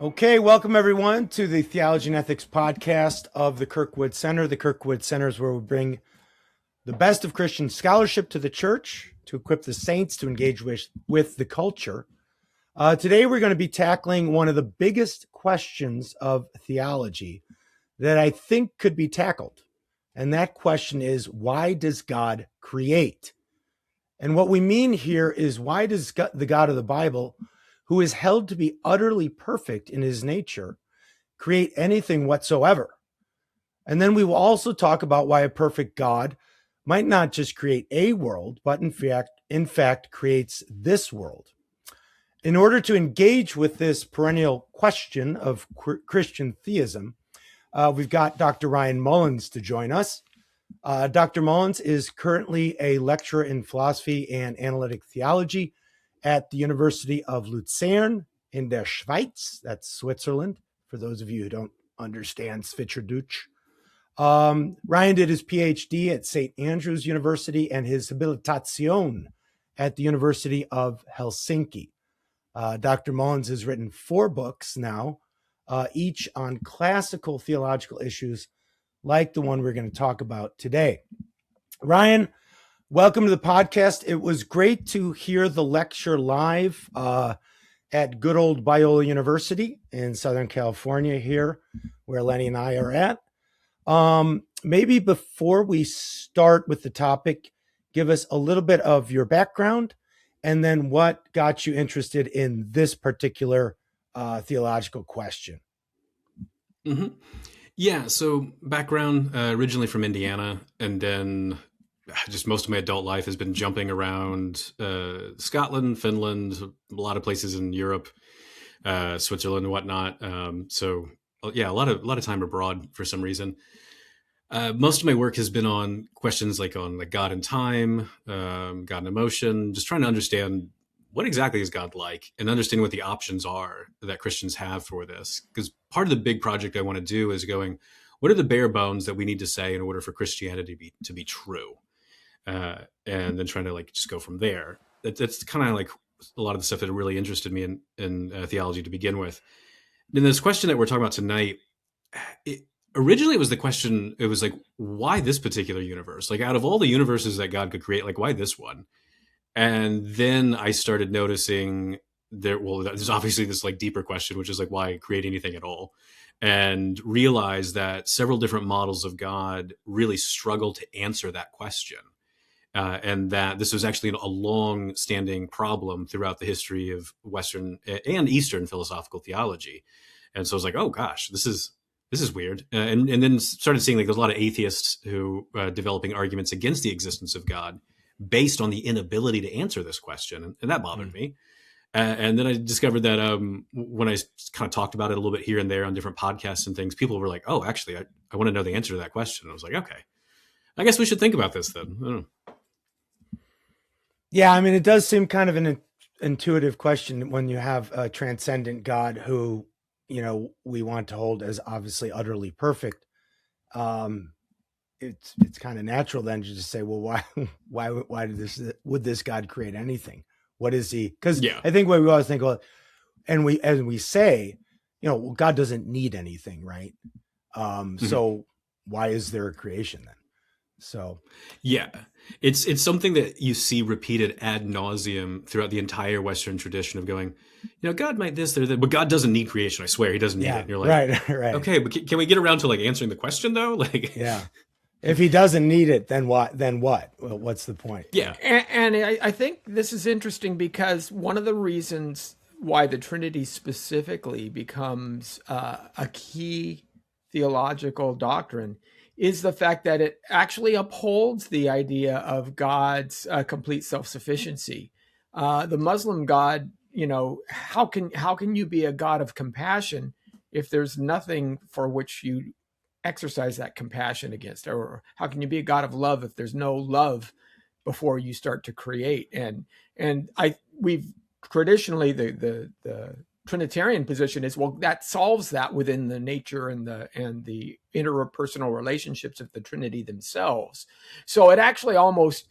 Okay, welcome everyone to the Theology and Ethics podcast of the Kirkwood Center. The Kirkwood Center is where we bring the best of Christian scholarship to the church to equip the saints to engage with the culture. Today we're going to be tackling one of the biggest questions of theology that I think could be tackled. And that question is, why does God create? And what we mean here is, why does the God of the Bible, who is held to be utterly perfect in his nature, create anything whatsoever? And then we will also talk about why a perfect God might not just create a world, but in fact creates this world. In order to engage with this perennial question of Christian theism, we've got Dr. Ryan Mullins to join us. Dr. Mullins is currently a lecturer in philosophy and analytic theology at the University of Luzern in der Schweiz, that's Switzerland, for those of you who don't understand Schweizerdeutsch. Ryan did his PhD at St. Andrews University and his Habilitation at the University of Helsinki. Dr. Mullins has written 4 books now, each on classical theological issues like the one we're going to talk about today. Ryan, welcome to the podcast. It was great to hear the lecture live at good old Biola University in Southern California here, where Lenny and I are at. Maybe before we start with the topic, give us a little bit of your background and then what got you interested in this particular theological question. Mm-hmm. Yeah, so background, originally from Indiana, and then just most of my adult life has been jumping around Scotland, Finland, a lot of places in Europe, Switzerland and whatnot. So yeah, a lot of time abroad for some reason. Most of my work has been on questions like God and time, God and emotion, just trying to understand what exactly is God like and understanding what the options are that Christians have for this. Because part of the big project I want to do is going, what are the bare bones that we need to say in order for Christianity to be true? And then trying to just go from there. That's kind of like a lot of the stuff that really interested me in theology to begin with. And this question that we're talking about tonight, originally it was the question, it was like, why this particular universe? Like, out of all the universes that God could create, like, why this one? And then I started noticing there's obviously this deeper question, which is why create anything at all? And realized that several different models of God really struggle to answer that question. And that this was actually a long-standing problem throughout the history of Western and Eastern philosophical theology. And so I was like, oh gosh, this is weird. And then started seeing there's a lot of atheists who developing arguments against the existence of God based on the inability to answer this question. And that bothered me. And then I discovered that when I kind of talked about it a little bit here and there on different podcasts and things, people were like, oh, actually, I want to know the answer to that question. And I was like, okay, I guess we should think about this then. I don't know. Yeah, I mean, it does seem kind of an intuitive question when you have a transcendent God who, we want to hold as obviously utterly perfect. It's kind of natural then to just say, well, why would this God create anything? What is he? Because I think what we always think, well, and we say, well, God doesn't need anything, right? So why is there a creation then? So yeah, it's something that you see repeated ad nauseum throughout the entire Western tradition of going, God might this, there, that, but God doesn't need creation. I swear, He doesn't need it. And you're like, right. Okay, but can we get around to answering the question though? Yeah. If He doesn't need it, then what? Well, what's the point? Yeah. And I think this is interesting because one of the reasons why the Trinity specifically becomes a key theological doctrine is the fact that it actually upholds the idea of God's complete self-sufficiency. The Muslim God, how can you be a God of compassion if there's nothing for which you exercise that compassion against? Or how can you be a God of love if there's no love before you start to create? And we've traditionally the Trinitarian position is, well, that solves that within the nature and the interpersonal relationships of the Trinity themselves. So it actually almost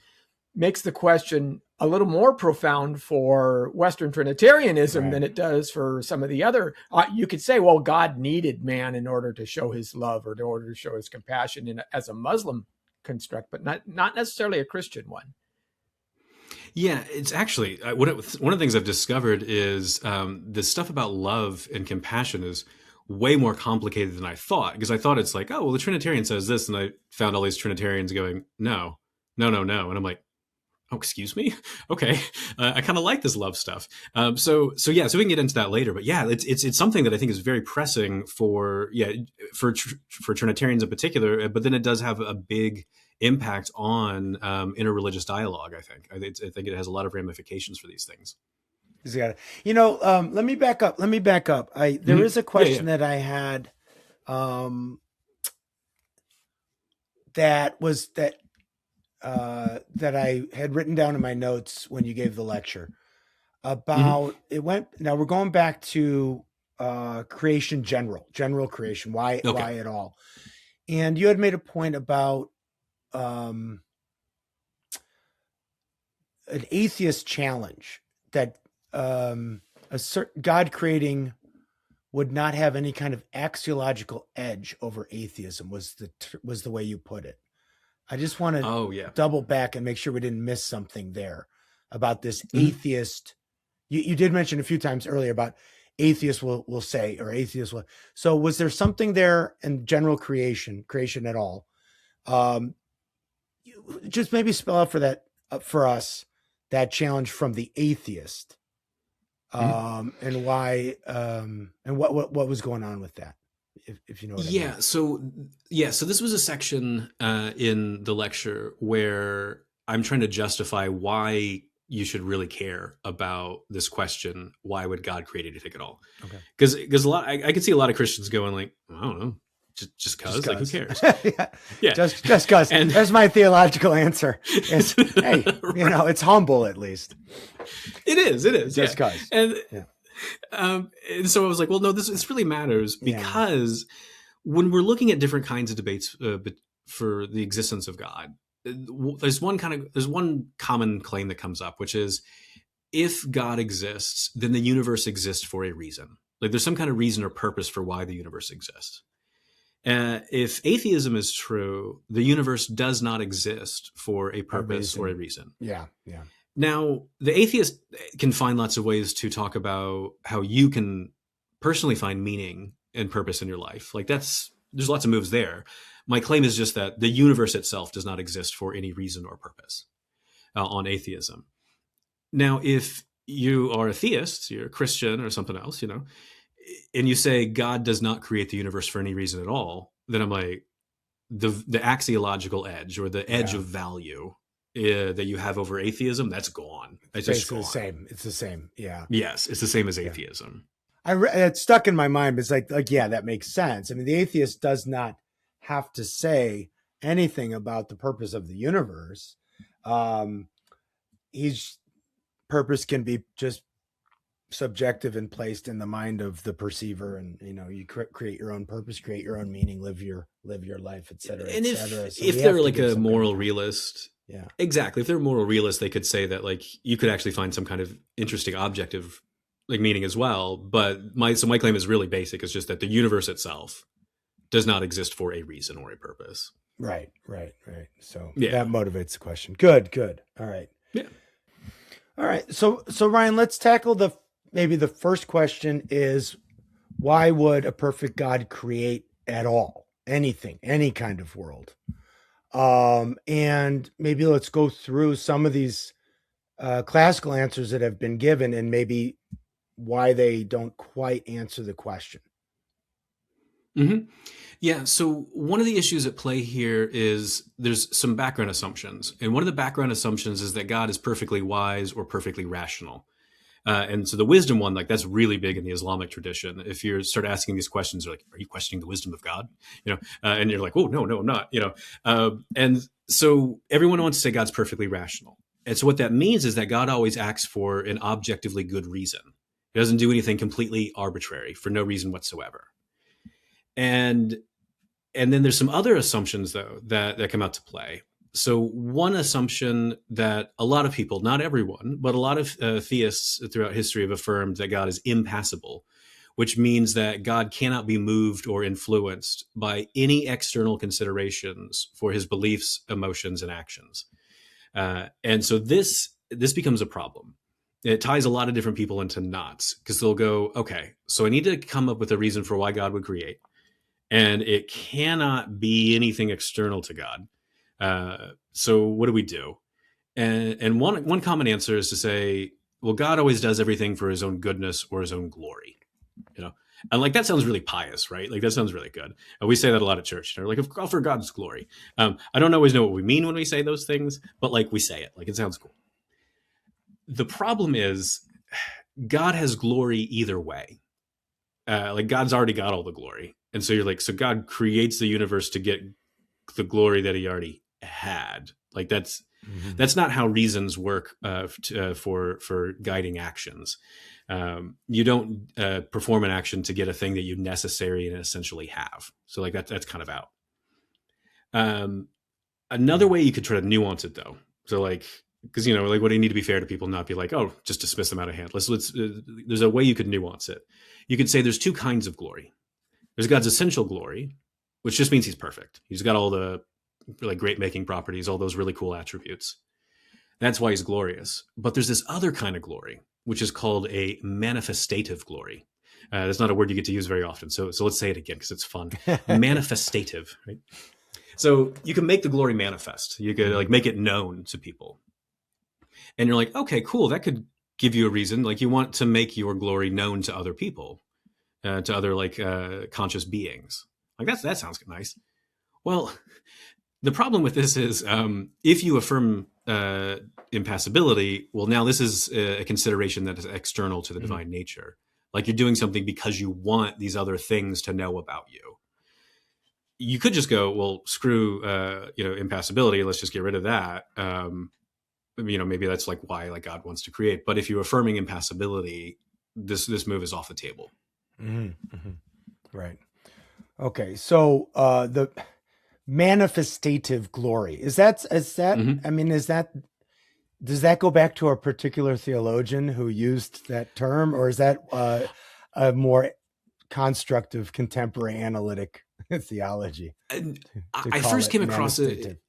makes the question a little more profound for Western Trinitarianism Right. than it does for some of the other. You could say, well, God needed man in order to show his love or in order to show his compassion as a Muslim construct, but not necessarily a Christian one. Yeah, it's actually one of the things I've discovered is the stuff about love and compassion is way more complicated than I thought, because I thought it's like, oh, well, the Trinitarian says this, and I found all these Trinitarians going, no, no, no, no, and I'm like, oh, excuse me, okay, I kind of like this love stuff. So we can get into that later, but yeah, it's something that I think is very pressing for Trinitarians in particular, but then it does have a big impact on interreligious dialogue. I think it has a lot of ramifications for these things. Let me back up. There is a question that I had that I had written down in my notes when you gave the lecture about now we're going back to creation, general creation, why at all. And you had made a point about an atheist challenge that a certain God creating would not have any kind of axiological edge over atheism was the way you put it. I just want to double back and make sure we didn't miss something there about this atheist. You did mention a few times earlier about atheists will say, or atheists will. So was there something there in general creation at all? Just maybe spell out for us that challenge from the atheist, and why, and what was going on with that, if you know what I mean. So this was a section in the lecture where I'm trying to justify why you should really care about this question: why would God create anything at all? Okay, because I could see a lot of Christians going like, I don't know. Just cause, like, who cares? yeah, just cause. And that's my theological answer. It's, hey, it's humble at least. It is. Just cause. And so I was like, well, no, this really matters, because when we're looking at different kinds of debates for the existence of God, there's one common claim that comes up, which is, if God exists, then the universe exists for a reason. Like, there's some kind of reason or purpose for why the universe exists. If atheism is true, the universe does not exist for a purpose or a reason. Yeah. Now, the atheist can find lots of ways to talk about how you can personally find meaning and purpose in your life. Like, there's lots of moves there. My claim is just that the universe itself does not exist for any reason or purpose on atheism. Now, if you are a theist, you're a Christian or something else, and you say God does not create the universe for any reason at all, then I'm like, the axiological edge, or the edge of value that you have over atheism, that's gone. It's just gone. It's the same. Yeah. Yes, it's the same as atheism. It's stuck in my mind. But it's like, yeah, that makes sense. I mean, the atheist does not have to say anything about the purpose of the universe. His purpose can be just subjective and placed in the mind of the perceiver, and you create your own purpose, create your own meaning, live your life, etc. And etc. So if they're like a moral realist, exactly. If they're a moral realist, they could say that, like, you could actually find some kind of interesting objective, like, meaning as well. But my claim is really basic. It's just that the universe itself does not exist for a reason or a purpose. Right. So that motivates the question. Good. All right. Yeah. All right. So Ryan, let's tackle maybe the first question is, why would a perfect God create at all? Anything, any kind of world? And maybe let's go through some of these classical answers that have been given, and maybe why they don't quite answer the question. Mm-hmm. Yeah. So one of the issues at play here is there's some background assumptions. And one of the background assumptions is that God is perfectly wise or perfectly rational. And so the wisdom one, like, that's really big in the Islamic tradition. If you start asking these questions, they're like, are you questioning the wisdom of God? And you're like, oh, no, I'm not, and so everyone wants to say God's perfectly rational. And so what that means is that God always acts for an objectively good reason. He doesn't do anything completely arbitrary for no reason whatsoever. And then there's some other assumptions, though, that come out to play. So one assumption that a lot of people, not everyone, but a lot of theists throughout history have affirmed that God is impassible, which means that God cannot be moved or influenced by any external considerations for his beliefs, emotions, and actions. And so this becomes a problem. It ties a lot of different people into knots because they'll go, okay, so I need to come up with a reason for why God would create. And it cannot be anything external to God. So what do we do? And one common answer is to say, well, God always does everything for his own goodness or his own glory. And like that sounds really pious, right? Like that sounds really good. And we say that a lot at church. Like, for God's glory. I don't always know what we mean when we say those things, but like we say it, like it sounds cool. The problem is God has glory either way. Like God's already got all the glory. And so you're like, so God creates the universe to get the glory that he already had. Like that's not how reasons work for guiding actions. You don't perform an action to get a thing that you necessarily and essentially have. So like that's kind of out. Another way you could try to nuance it though. So like, because like what do you need to be fair to people, not be like, oh, just dismiss them out of hand. Let's there's a way you could nuance it. You could say there's two kinds of glory. There's God's essential glory, which just means he's perfect. He's got all the like great making properties, all those really cool attributes. That's why he's glorious. But there's this other kind of glory, which is called a manifestative glory. That's not a word you get to use very often. So let's say it again because it's fun. Manifestative, right? So you can make the glory manifest. You could like make it known to people. And you're like, okay, cool. That could give you a reason. Like you want to make your glory known to other people, to other like conscious beings. Like that sounds nice. Well, the problem with this is if you affirm impassibility, well, now this is a consideration that is external to the divine nature. Like you're doing something because you want these other things to know about you. You could just go, well, screw impassibility. Let's just get rid of that. Maybe that's like why like God wants to create. But if you're affirming impassibility, this move is off the table. Right. Okay. So the manifestative glory is that I mean, does that go back to a particular theologian who used that term, or is that a more constructive contemporary analytic theology? I first came across it.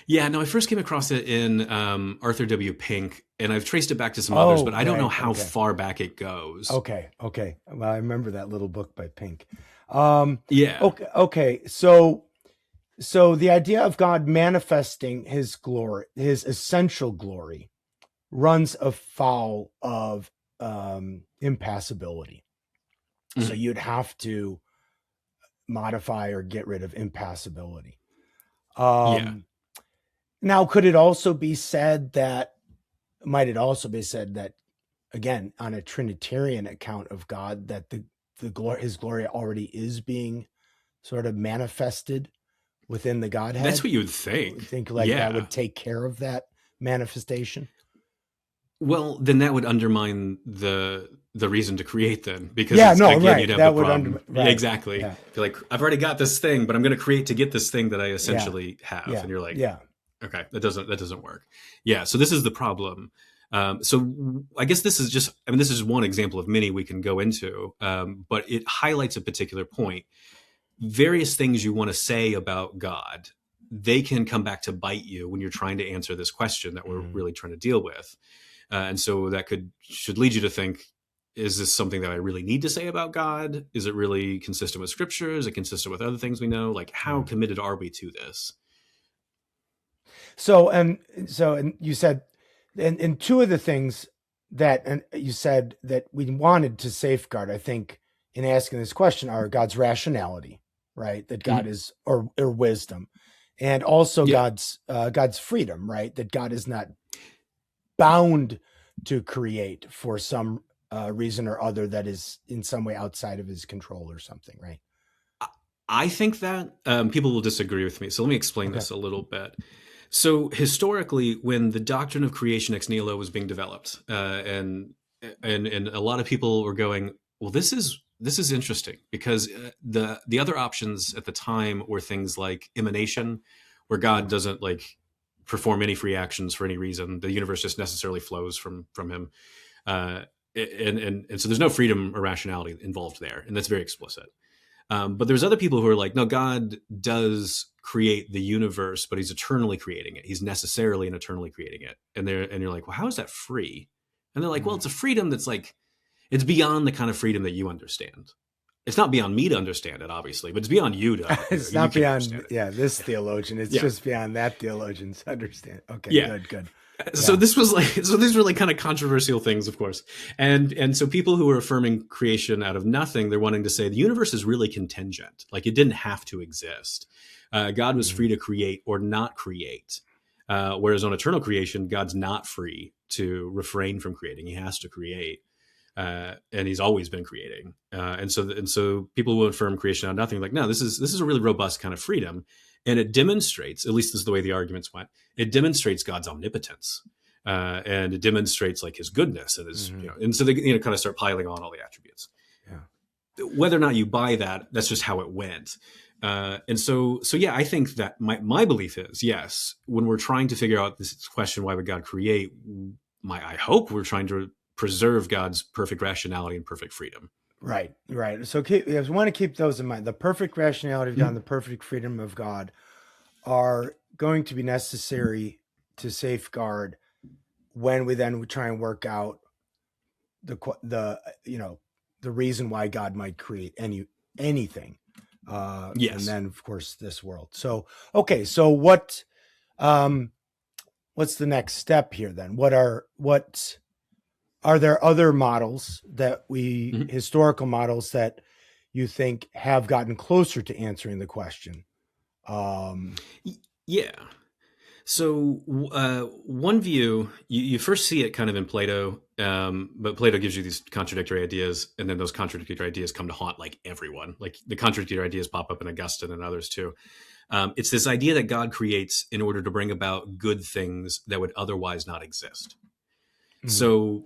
I first came across it in Arthur W. Pink, and I've traced it back to some others, but I don't know how far back it goes. Okay. Well, I remember that little book by Pink. Okay. So the idea of God manifesting his glory, his essential glory, runs afoul of impassibility. So you'd have to modify or get rid of impassibility. Now, might it also be said that, again, on a Trinitarian account of God, that his glory already is being sort of manifested within the Godhead? That's what you would think. That would take care of that manifestation? Well, then that would undermine the reason to create then, because you'd have the problem. Exactly. Yeah. You're like, I've already got this thing, but I'm going to create to get this thing that I essentially have. And you're like, okay, that doesn't work. Yeah. So this is the problem. So I guess this is one example of many we can go into, but it highlights a particular point. Various things you want to say about God, they can come back to bite you when you're trying to answer this question that we're really trying to deal with. And so that should lead you to think, is this something that I really need to say about God? Is it really consistent with Scripture? Is it consistent with other things we know? Like, how committed are we to this? So you said, and two of the things that you said that we wanted to safeguard, I think, in asking this question are God's rationality, right? That God is, or wisdom, and also God's freedom, right? That God is not bound to create for some reason or other that is in some way outside of his control or something, right? I think that people will disagree with me. So let me explain this a little bit. So historically, when the doctrine of creation ex nihilo was being developed, and a lot of people were going, well, this is interesting, because the other options at the time were things like emanation, where God doesn't like perform any free actions for any reason. The universe just necessarily flows from him. And so there's no freedom or rationality involved there. And that's very explicit. But there's other people who are like, no, God does create the universe, but he's eternally creating it. He's necessarily and eternally creating it. And you're like, well, how is that free? And they're like, well, it's a freedom that's like, it's beyond the kind of freedom that you understand. It's not beyond me to understand it, obviously, but it's beyond you to. It's not beyond, this theologian. It's just beyond that theologian's understand. Okay, good. So these were like kind of controversial things, of course. And so people who are affirming creation out of nothing, they're wanting to say the universe is really contingent. Like it didn't have to exist. God was free to create or not create. Whereas on eternal creation, God's not free to refrain from creating. He has to create. And he's always been creating. And so people who affirm creation out of nothing, like, no, this is a really robust kind of freedom. And it demonstrates, at least this is the way the arguments went, it demonstrates God's omnipotence. And it demonstrates like his goodness and his, and so they kind of start piling on all the attributes. Yeah. Whether or not you buy that, that's just how it went. And so I think that my belief is, yes, when we're trying to figure out this question, why would God create? I hope we're trying to preserve God's perfect rationality and perfect freedom. Right. So I want to keep those in mind. The perfect rationality of God and the perfect freedom of God are going to be necessary to safeguard when we then try and work out the reason why God might create anything. Yes. And then of course this world. So, okay. So what's the next step here then? Are there other models that historical models that you think have gotten closer to answering the question? Yeah. So one view, you first see it kind of in Plato, but Plato gives you these contradictory ideas, and then those contradictory ideas come to haunt like everyone. Like the contradictory ideas pop up in Augustine and others too. It's this idea that God creates in order to bring about good things that would otherwise not exist. Mm-hmm. So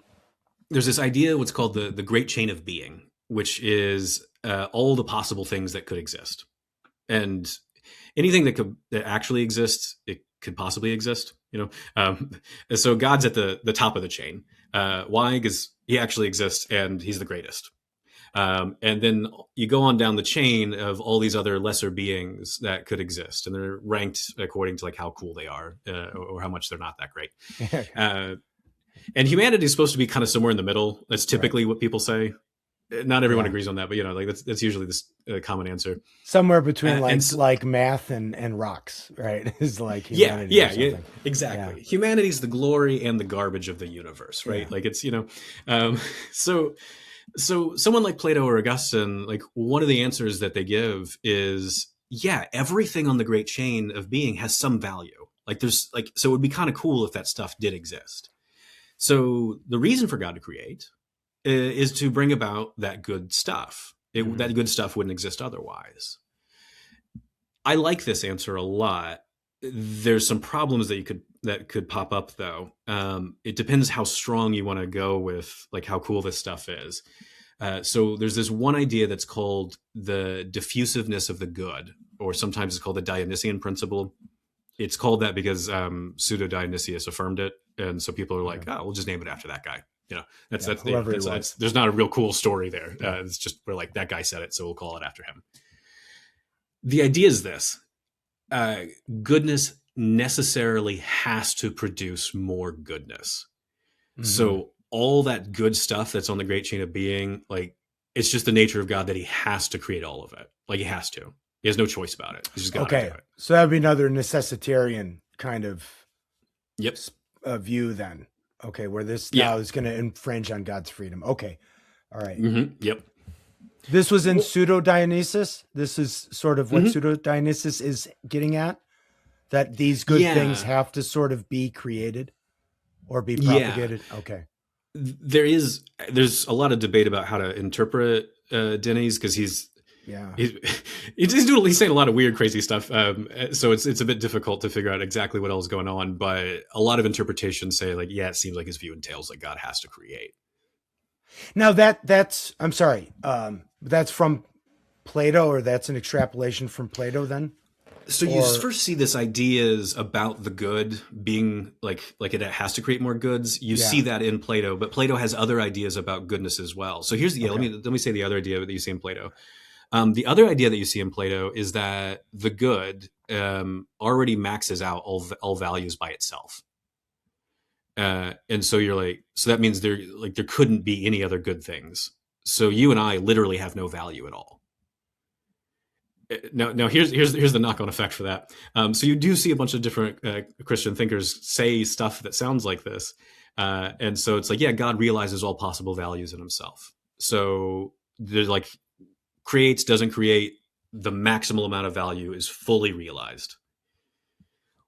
there's this idea, what's called the great chain of being, which is all the possible things that could exist. And anything that actually exists, it could possibly exist, so God's at the top of the chain. Why? Because he actually exists and he's the greatest. And then you go on down the chain of all these other lesser beings that could exist, and they're ranked according to like how cool they are or how much they're not that great. And humanity is supposed to be kind of somewhere in the middle. That's typically what people say. Not everyone agrees on that, but like that's usually this common answer. Somewhere between like math and rocks, right? Is like humanity. Yeah, exactly. Yeah. Humanity's the glory and the garbage of the universe, right? Yeah. Like it's so someone like Plato or Augustine, like one of the answers that they give is, everything on the great chain of being has some value. Like there's so it would be kind of cool if that stuff did exist. So the reason for God to create is to bring about that good stuff. That good stuff wouldn't exist otherwise. I like this answer a lot. There's some problems that could pop up though. It depends how strong you want to go with like how cool this stuff is. So there's this one idea that's called the diffusiveness of the good, or sometimes it's called the Dionysian principle. It's called that because Pseudo Dionysius affirmed it, and so people are like, "Oh, we'll just name it after that guy." That's there's not a real cool story there. It's just we're like that guy said it, so we'll call it after him. The idea is this: goodness necessarily has to produce more goodness. Mm-hmm. So all that good stuff that's on the great chain of being, like it's just the nature of God that He has to create all of it. Like He has to. He has no choice about it. He's just got to do it. So that would be another necessitarian kind of view then. Okay, where this now is going to infringe on God's freedom. Okay, all right. Mm-hmm. Yep. This was in Pseudo Dionysius. This is sort of what Pseudo Dionysius is getting at, that these good things have to sort of be created or be propagated. Yeah. Okay. There's a lot of debate about how to interpret Denny's, because he's saying a lot of weird, crazy stuff. So it's a bit difficult to figure out exactly what else is going on. But a lot of interpretations say like, it seems like his view entails that God has to create. Now that's I'm sorry, that's from Plato, or that's an extrapolation from Plato then? So you first see this ideas about the good being like it has to create more goods. You see that in Plato, but Plato has other ideas about goodness as well. So here's the let me say the other idea that you see in Plato. The other idea that you see in Plato is that the good already maxes out all values by itself. And so you're like, so that means there couldn't be any other good things. So you and I literally have no value at all. Now here's the knock-on effect for that. So you do see a bunch of different Christian thinkers say stuff that sounds like this. And so it's like, yeah, God realizes all possible values in himself. So there's like creates, doesn't create, the maximal amount of value is fully realized.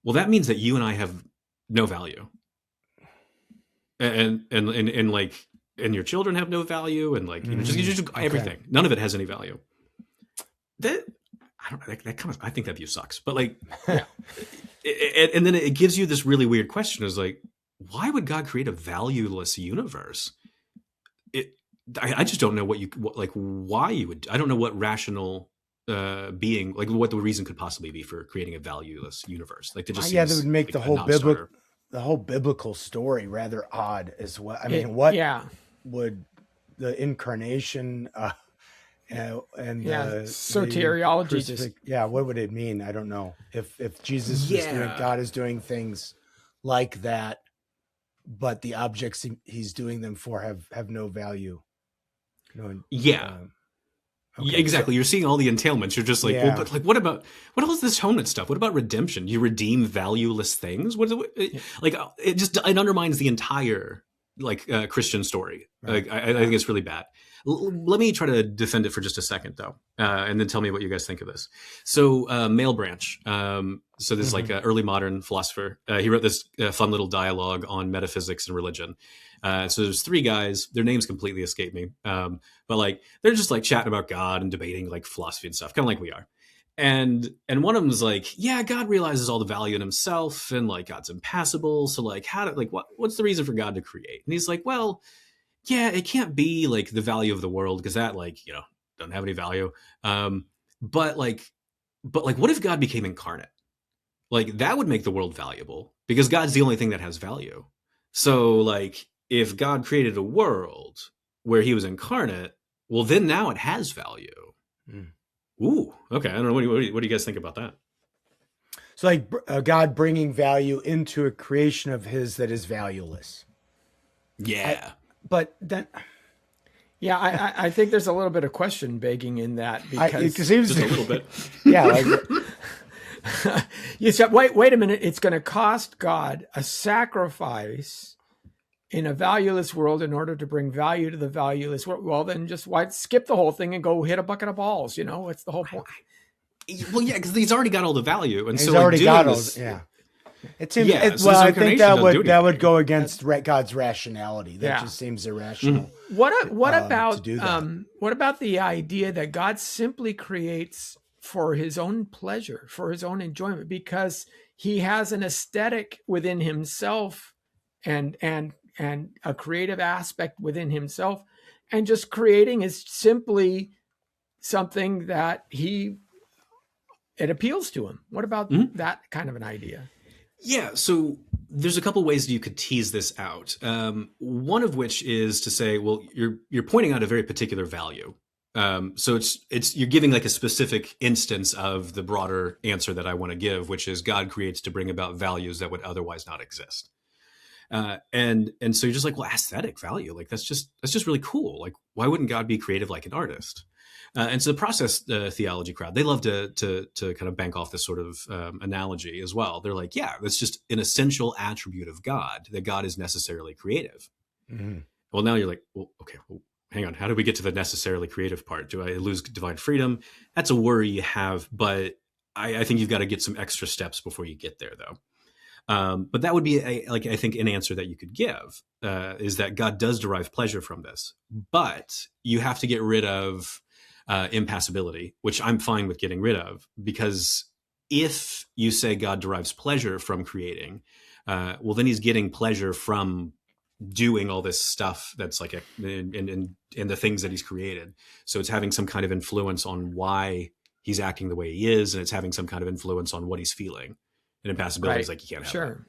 Well, that means that you and I have no value. And your children have no value, and like, just everything. None of it has any value. I think that view sucks, but like, and then it gives you this really weird question: is like, why would God create a valueless universe? I just don't know why you would. I don't know what rational being, like, what the reason could possibly be for creating a valueless universe. Like, that just that would make like the whole biblical story rather odd as well. I mean, would the incarnation? And soteriology what would it mean? I don't know if Jesus is doing, God is doing things like that, but the objects he's doing them for have no value. Exactly. You're seeing all the entailments. You're just like, well, but like, what else is this atonement stuff? What about redemption? You redeem valueless things. It undermines the entire Christian story. Right. I think it's really bad. Let me try to defend it for just a second, though, and then tell me what you guys think of this. So, Male Branch. So this is like an early modern philosopher. He wrote this fun little dialogue on metaphysics and religion. So there's three guys. Their names completely escape me, but like they're just like chatting about God and debating like philosophy and stuff, kind of like we are. And one of them is like, yeah, God realizes all the value in himself, and like God's impassible. So like, what's the reason for God to create? And he's like, well, yeah, it can't be like the value of the world, because that doesn't have any value. But what if God became incarnate? Like, that would make the world valuable, because God's the only thing that has value. So like, if God created a world where he was incarnate, well, then now it has value. Ooh, okay. I don't know. What do you guys think about that? So like God bringing value into a creation of his that is valueless. Yeah. But then, I think there's a little bit of question begging in that, because just a little bit. You said, wait a minute, it's going to cost God a sacrifice in a valueless world in order to bring value to the valueless world. Well, then just skip the whole thing and go hit a bucket of balls. It's the whole point. Well, yeah, because he's already got all the value, and he's so already got all. It seems. I think that would go against God's rationality. That just seems irrational. What about the idea that God simply creates for his own pleasure, for his own enjoyment, because he has an aesthetic within himself and a creative aspect within himself, and just creating is simply something that it appeals to him? What about that kind of an idea? Yeah, so there's a couple ways that you could tease this out. One of which is to say, well, you're pointing out a very particular value. So it's you're giving like a specific instance of the broader answer that I want to give, which is God creates to bring about values that would otherwise not exist. And so you're just like, well, aesthetic value, like that's just really cool. Like, why wouldn't God be creative like an artist? And so the process theology crowd, they love to kind of bank off this sort of analogy as well. They're like, yeah, that's just an essential attribute of God, that God is necessarily creative. Mm-hmm. Well, now you're like, well, okay, well, hang on. How do we get to the necessarily creative part? Do I lose divine freedom? That's a worry you have, but I think you've got to get some extra steps before you get there, though. But that would be, I think, an answer that you could give, is that God does derive pleasure from this, but you have to get rid of impassibility, which I'm fine with getting rid of, because if you say God derives pleasure from creating, well, then he's getting pleasure from doing all this stuff that's like in the things that he's created. So it's having some kind of influence on why he's acting the way he is, and it's having some kind of influence on what he's feeling. And impassibility is like, you can't have that.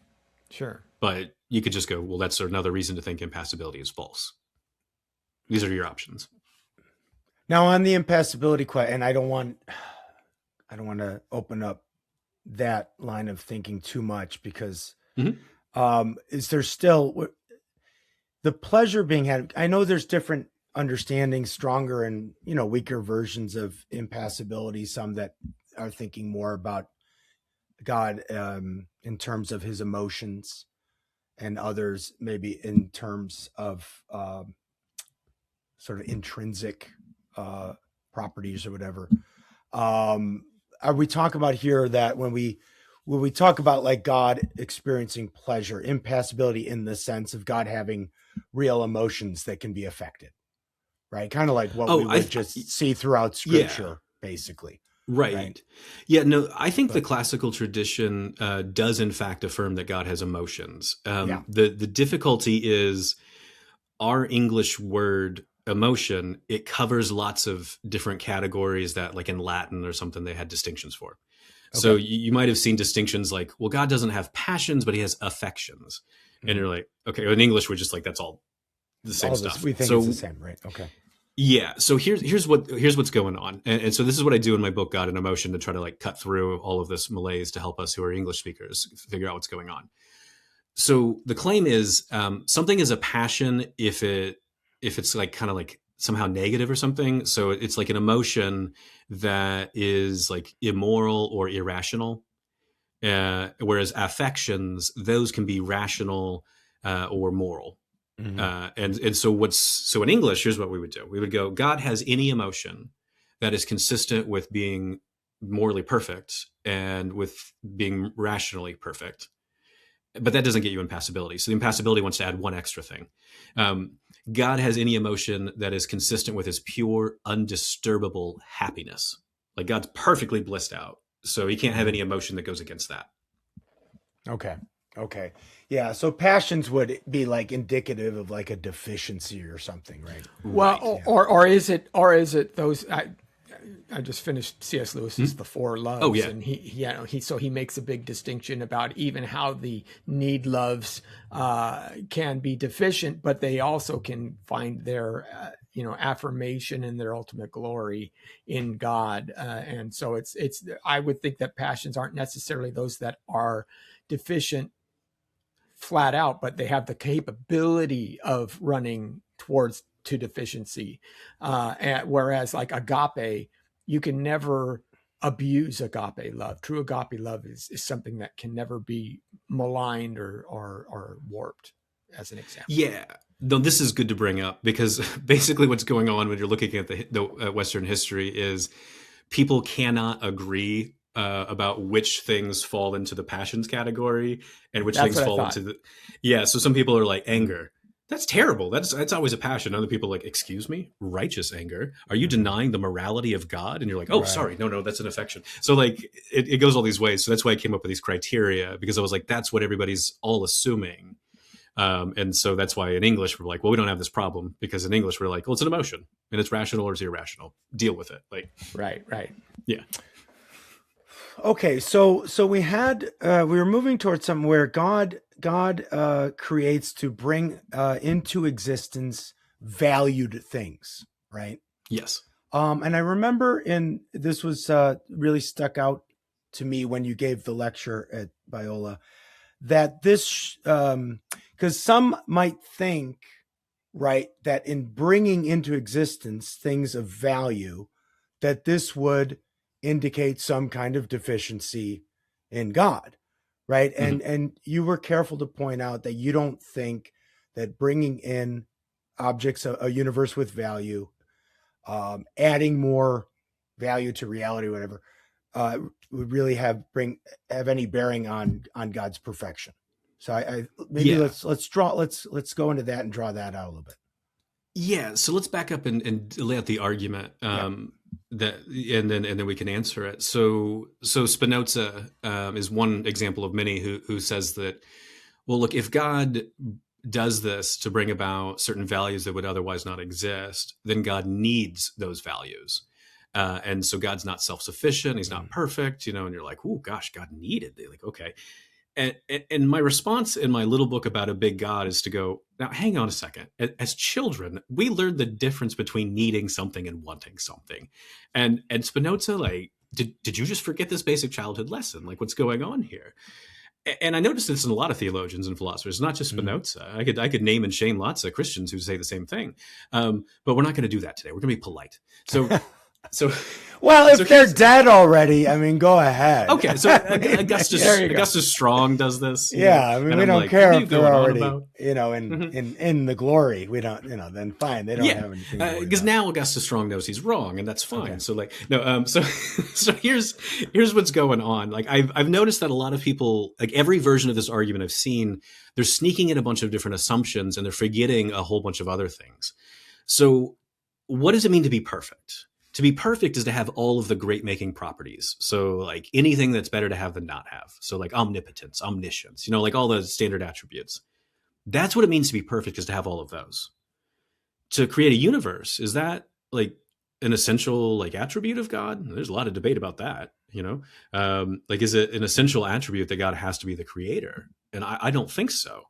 Sure. But you could just go, well, that's another reason to think impassibility is false. These are your options. Now on the impassibility question, and I don't want to open up that line of thinking too much, because is there still the pleasure being had? I know there's different understandings, stronger and weaker versions of impassibility. Some that are thinking more about God in terms of his emotions, and others maybe in terms of sort of intrinsic properties or whatever. Are we talking about here that when we talk about like God experiencing pleasure, impassibility in the sense of God having real emotions that can be affected, right? Kind of like what we would just see throughout Scripture, basically. Right. Yeah, no, I think the classical tradition does in fact affirm that God has emotions. The difficulty is our English word emotion, it covers lots of different categories that, like in Latin or something, they had distinctions for. Okay. So you might have seen distinctions like, well, God doesn't have passions, but he has affections. Mm-hmm. And you're like, okay, in English, we're just like, that's all the same stuff. We think it's the same, right? Okay. Yeah. So here's what's going on. And so this is what I do in my book, God and Emotion, to try to like cut through all of this malaise to help us who are English speakers figure out what's going on. So the claim is something is a passion if it's like kind of like somehow negative or something. So it's like an emotion that is like immoral or irrational. Whereas affections, those can be rational or moral. Mm-hmm. And so in English, here's what we would do. We would go, God has any emotion that is consistent with being morally perfect and with being rationally perfect. But that doesn't get you impassibility. So the impassibility wants to add one extra thing. God has any emotion that is consistent with his pure, undisturbable happiness. Like God's perfectly blissed out. So he can't have any emotion that goes against that. Okay. Yeah. So passions would be like indicative of like a deficiency or something, right? Well, right. or is it those, I just finished C.S. Lewis's The Four Loves. Oh, yeah. And he makes a big distinction about even how the need loves can be deficient, but they also can find their affirmation and their ultimate glory in God. And so it's I would think that passions aren't necessarily those that are deficient flat out, but they have the capability of running to deficiency. Whereas like agape, you can never abuse agape love. True agape love is something that can never be maligned or warped, as an example. Yeah. No, this is good to bring up, because basically what's going on when you're looking at the Western history is people cannot agree about which things fall into the passions category and which things fall into the... Yeah. So some people are like, anger, that's terrible. That's always a passion. Other people are like, excuse me, righteous anger. Are you denying the morality of God? And you're like, oh, right. Sorry. No, that's an affection. So like it goes all these ways. So that's why I came up with these criteria, because I was like, that's what everybody's all assuming. And so that's why in English, we're like, well, we don't have this problem, because in English, we're like, well, it's an emotion and it's rational or it's irrational. Deal with it. Like, right. Yeah. Okay. So we were moving towards something where God creates to bring into existence valued things, right? Yes. And I remember this was really stuck out to me when you gave the lecture at Biola, that this, because some might think, right, that in bringing into existence things of value, that this would indicate some kind of deficiency in God, right? Mm-hmm. And you were careful to point out that you don't think that bringing in objects, a universe with value, adding more value to reality, whatever, would really have any bearing on God's perfection. So let's go into that and draw that out a little bit. Yeah. So let's back up and lay out the argument. That and then we can answer it. So Spinoza is one example of many who says that, well, look, if God does this to bring about certain values that would otherwise not exist, then God needs those values. And so God's not self-sufficient. He's not perfect, and you're like, oh gosh, God needed. They're like, okay. And my response in my little book about a big God is to go, now hang on a second. As children, we learned the difference between needing something and wanting something. And Spinoza, like, did you just forget this basic childhood lesson? Like, what's going on here? And I noticed this in a lot of theologians and philosophers, not just Spinoza. I could name and shame lots of Christians who say the same thing. But we're not going to do that today. We're going to be polite. So well, if they're dead already, I mean, go ahead. Okay, so Augustus Strong does this. Yeah, I mean, we don't care if they're already, in the glory. We don't, then fine. They don't have anything. Because now Augustus Strong knows he's wrong, and that's fine. Okay. So like, no, so here's what's going on. Like, I've noticed that a lot of people, like every version of this argument I've seen, they're sneaking in a bunch of different assumptions, and they're forgetting a whole bunch of other things. So, what does it mean to be perfect? To be perfect is to have all of the great making properties. So like anything that's better to have than not have. So like omnipotence, omniscience, like all the standard attributes. That's what it means to be perfect, is to have all of those. To create a universe, is that like an essential like attribute of God? There's a lot of debate about that, like, is it an essential attribute that God has to be the creator? And I don't think so.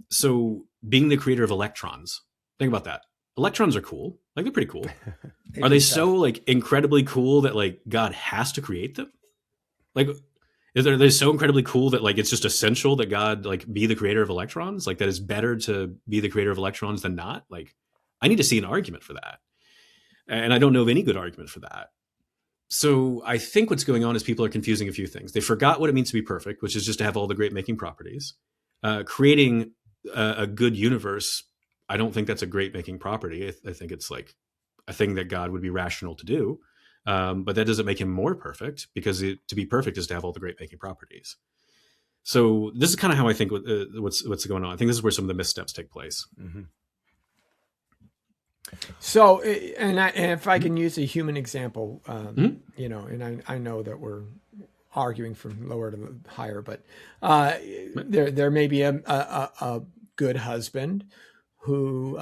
So being the creator of electrons, think about that. Electrons are cool. Like, they're pretty cool. Are they so like incredibly cool that like God has to create them? Like, are they so incredibly cool that like it's just essential that God like be the creator of electrons? Like, that it's better to be the creator of electrons than not? Like, I need to see an argument for that. And I don't know of any good argument for that. So I think what's going on is people are confusing a few things. They forgot what it means to be perfect, which is just to have all the great making properties. Creating a good universe, I don't think that's a great making property. I think it's like a thing that God would be rational to do. But that doesn't make him more perfect, because to be perfect is to have all the great making properties. So this is kind of how I think what's going on. I think this is where some of the missteps take place. Mm-hmm. So, and if I can use a human example, and I know that we're arguing from lower to higher, but there may be a good husband who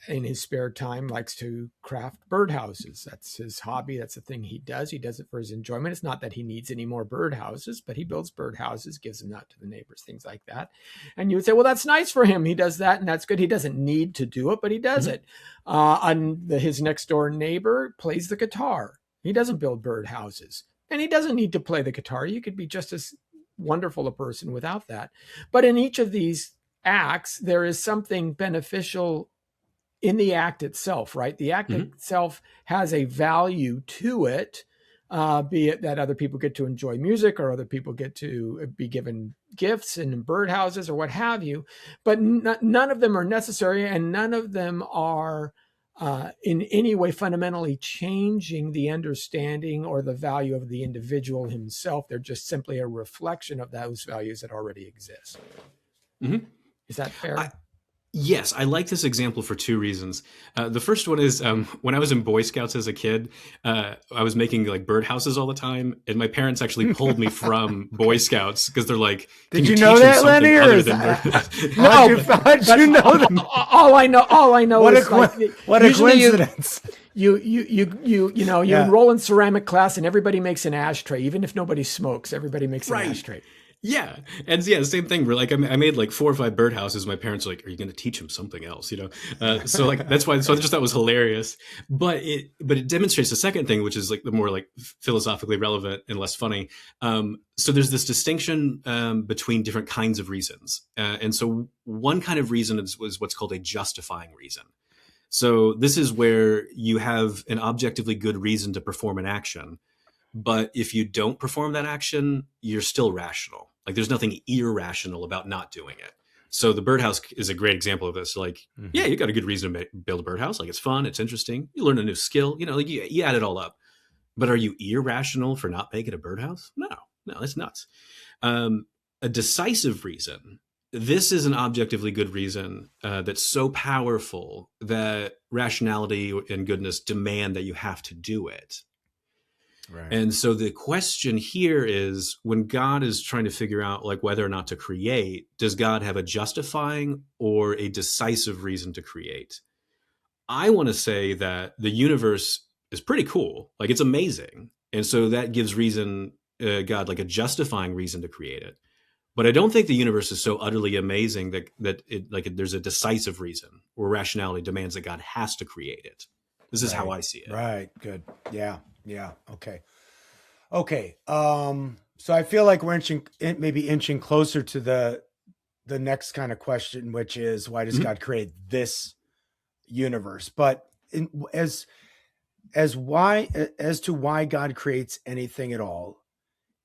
in his spare time likes to craft birdhouses. That's his hobby. That's the thing he does. He does it for his enjoyment. It's not that he needs any more birdhouses, but he builds birdhouses, gives them out to the neighbors, things like that. And you would say, well, that's nice for him. He does that, and that's good. He doesn't need to do it, but he does it. His next door neighbor plays the guitar. He doesn't build birdhouses, and he doesn't need to play the guitar. You could be just as wonderful a person without that. But in each of these acts, there is something beneficial in the act itself, right? The act itself has a value to it, be it that other people get to enjoy music, or other people get to be given gifts and birdhouses or what have you. But none of them are necessary, and none of them are in any way fundamentally changing the understanding or the value of the individual himself. They're just simply a reflection of those values that already exist. Mm-hmm. Is that fair? Yes, I like this example for two reasons. The first one is when I was in Boy Scouts as a kid, I was making like birdhouses all the time, and my parents actually pulled me from Boy Scouts because they're like, "Did you know that, Lenny?" Or is that... No, how'd you know that? All I know what is what a coincidence. You enroll in ceramic class, and everybody makes an ashtray, even if nobody smokes. Everybody makes an ashtray. Yeah. And yeah, same thing. We're like, I made like 4 or 5 birdhouses. My parents are like, are you going to teach him something else? So like, that's why, so I just thought it was hilarious, but it demonstrates the second thing, which is like the more like philosophically relevant and less funny. So there's this distinction between different kinds of reasons. And so one kind of reason was what's called a justifying reason. So this is where you have an objectively good reason to perform an action, but if you don't perform that action, you're still rational. Like, there's nothing irrational about not doing it. So the birdhouse is a great example of this. Like, yeah, you got a good reason to build a birdhouse. Like, it's fun, it's interesting. You learn a new skill. Like you add it all up. But are you irrational for not making a birdhouse? No, that's nuts. A decisive reason. This is an objectively good reason that's so powerful that rationality and goodness demand that you have to do it. Right. And so the question here is, when God is trying to figure out like whether or not to create, does God have a justifying or a decisive reason to create? I want to say that the universe is pretty cool. Like it's amazing. And so that gives reason, God, like a justifying reason to create it. But I don't think the universe is so utterly amazing that there's a decisive reason where rationality demands that God has to create it. This is how I see it. Right. Good. Yeah. Yeah. Okay. Okay. So I feel like we're maybe inching closer to the next kind of question, which is, why does God create this universe? But as to why God creates anything at all,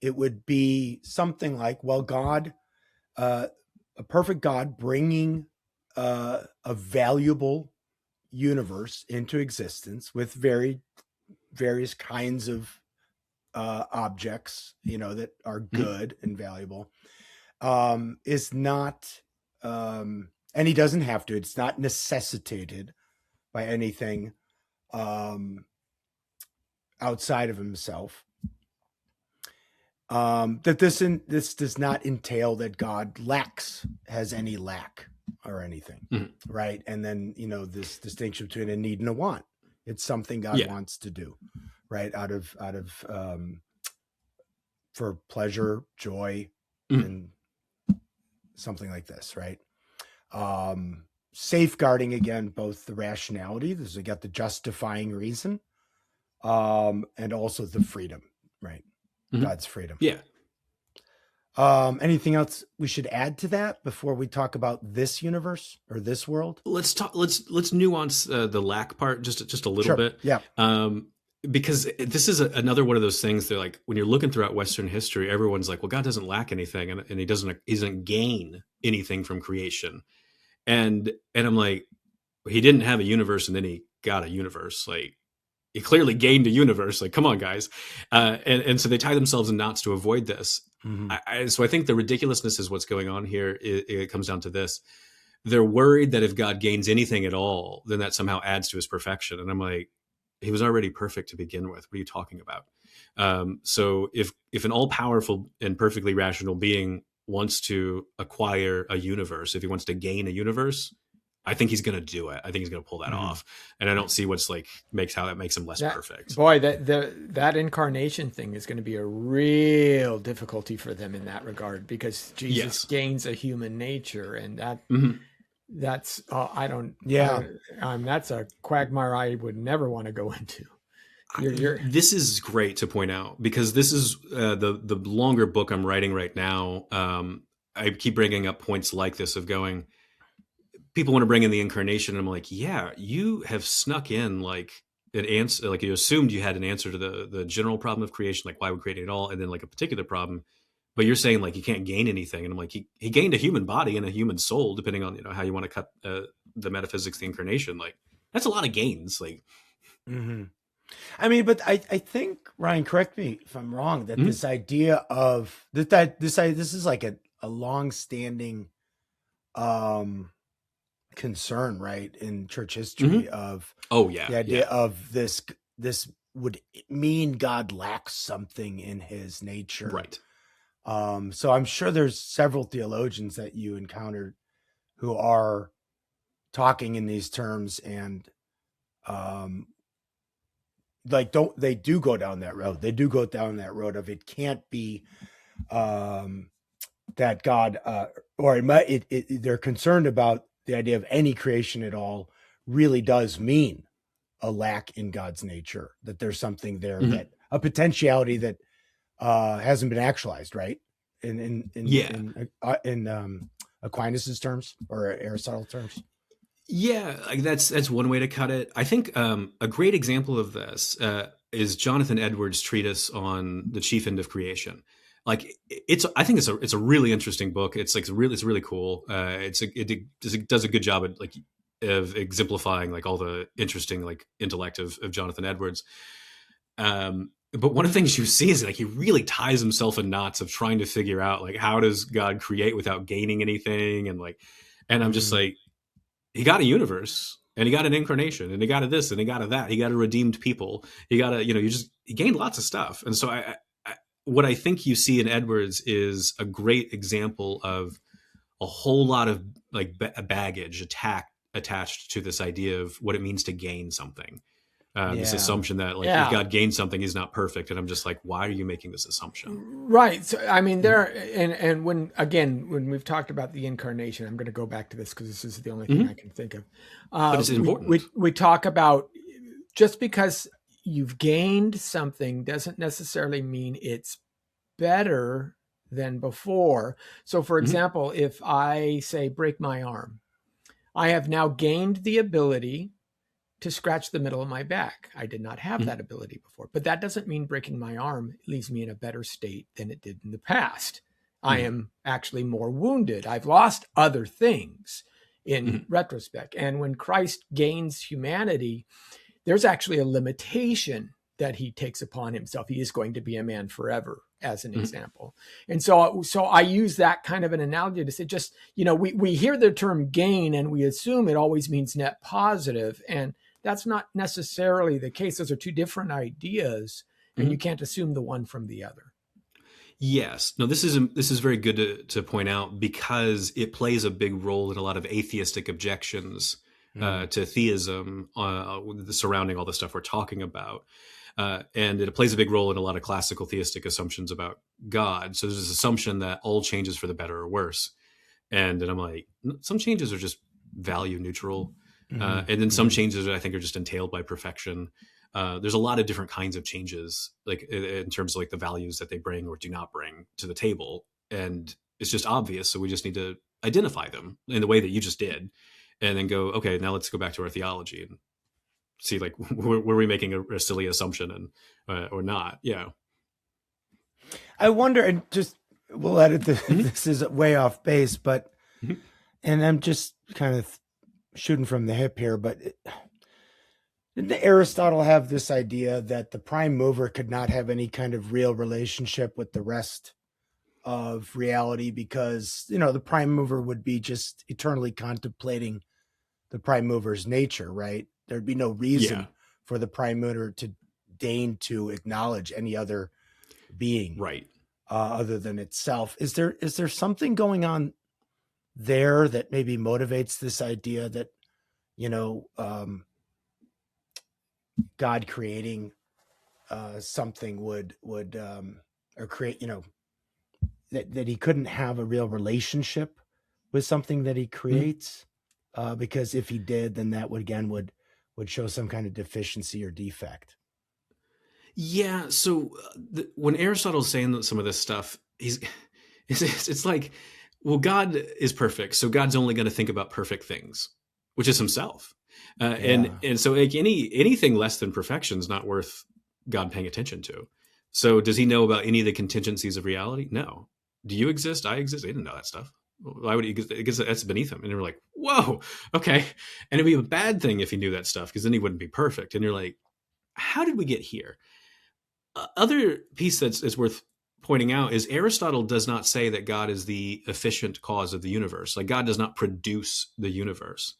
it would be something like, well, God, a perfect God bringing a valuable universe into existence with various kinds of objects, that are good and valuable, is not, and he doesn't have to. It's not necessitated by anything outside of himself. That this does not entail that God has any lack or anything, right? And then this distinction between a need and a want. It's something God wants to do, right? Out of for pleasure, joy, and something like this, right? Safeguarding, again, both the rationality, we got the justifying reason, and also the freedom, right? God's freedom. Yeah. Anything else we should add to that before we talk about this universe or this world? Let's nuance the lack part just a little bit. Yeah. Because this is another one of those things that, like, when you're looking throughout Western history, everyone's like, well, God doesn't lack anything, and he doesn't gain anything from creation. And I'm like, he didn't have a universe and then he got a universe. Like, he clearly gained a universe. Like, come on, guys. And so they tie themselves in knots to avoid this. So I think the ridiculousness is what's going on here. It comes down to this. They're worried that if God gains anything at all, then that somehow adds to his perfection. And I'm like, he was already perfect to begin with. What are you talking about? So if an all-powerful and perfectly rational being wants to acquire a universe, if he wants to gain a universe, I think he's going to do it. I think he's going to pull that off. And I don't see what's how that makes him less perfect. Boy, that incarnation thing is going to be a real difficulty for them in that regard, because Jesus gains a human nature, and that's that's a quagmire I would never want to go into. This is great to point out, because this is the longer book I'm writing right now. I keep bringing up points like this of going, people want to bring in the incarnation. And I'm like, yeah, you have snuck in like an answer, like you assumed you had an answer to the general problem of creation, like why we create it at all, and then like a particular problem. But you're saying like you can't gain anything. And I'm like, he gained a human body and a human soul, depending on how you want to cut the metaphysics, the incarnation. Like, that's a lot of gains. Like, I mean, but I think, Ryan, correct me if I'm wrong, that this idea of this is like a long-standing concern, right, in church history of the idea of this would mean God lacks something in his nature, right? So I'm sure there's several theologians that you encountered who are talking in these terms, and they do go down that road. They do go down that road of it can't be that God or they're concerned about the idea of any creation at all really does mean a lack in God's nature, that there's something there, that a potentiality that hasn't been actualized, right? In Aquinas's terms or Aristotle's terms. Yeah, like that's one way to cut it. I think a great example of this is Jonathan Edwards' treatise on the chief end of creation. Like, I think it's a really interesting book. It's really cool. It does a good job at of exemplifying like all the interesting like intellect of Jonathan Edwards. But one of the things you see is like he really ties himself in knots of trying to figure out like, how does God create without gaining anything, and I'm just like, he got a universe, and he got an incarnation, and he got a this, and he got a that. He got a redeemed people. He got he gained lots of stuff. And so what I think you see in Edwards is a great example of a whole lot of like baggage attached to this idea of what it means to gain something. This assumption that like if God gained something, he's not perfect. And I'm just like, why are you making this assumption? Right. So, I mean, and when we've talked about the incarnation, I'm going to go back to this because this is the only thing I can think of. But it's important. We talk about just because you've gained something doesn't necessarily mean it's better than before. So, for example, if I say break my arm, I have now gained the ability to scratch the middle of my back. I did not have that ability before, but that doesn't mean breaking my arm leaves me in a better state than it did in the past. I am actually more wounded. I've lost other things in retrospect. And when Christ gains humanity, there's actually a limitation that he takes upon himself. He is going to be a man forever, as an example. And so I use that kind of an analogy to say, just, we hear the term gain and we assume it always means net positive. And that's not necessarily the case. Those are two different ideas, and you can't assume the one from the other. Yes. No, this is very good to point out, because it plays a big role in a lot of atheistic objections to theism surrounding all the stuff we're talking about. And it plays a big role in a lot of classical theistic assumptions about God. So there's this assumption that all changes for the better or worse. And then I'm like, some changes are just value neutral. And then some changes I think are just entailed by perfection. There's a lot of different kinds of changes, like in terms of like the values that they bring or do not bring to the table. And it's just obvious. So we just need to identify them in the way that you just did, and then go, okay, now let's go back to our theology and see, like, were we making a silly assumption or not? Yeah. I wonder, and just, we'll edit this, this is way off base, but, and I'm just kind of shooting from the hip here, but didn't Aristotle have this idea that the prime mover could not have any kind of real relationship with the rest of reality, because, the prime mover would be just eternally contemplating the prime mover's nature, right? There'd be no reason for the prime mover to deign to acknowledge any other being, right, other than itself. Is there something going on there that maybe motivates this idea that, God creating something would or create, that he couldn't have a real relationship with something that he creates, because if he did, then that would show some kind of deficiency or defect. Yeah. So when Aristotle's saying some of this stuff, it's like, well, God is perfect, so God's only going to think about perfect things, which is himself. And so like anything less than perfection is not worth God paying attention to. So does he know about any of the contingencies of reality? No. Do you exist? I exist. He didn't know that stuff. Why would he? Because that's beneath him. And you're like, whoa, okay. And it'd be a bad thing if he knew that stuff, because then he wouldn't be perfect. And you're like, how did we get here? Other piece that's worth pointing out is Aristotle does not say that God is the efficient cause of the universe. Like, God does not produce the universe,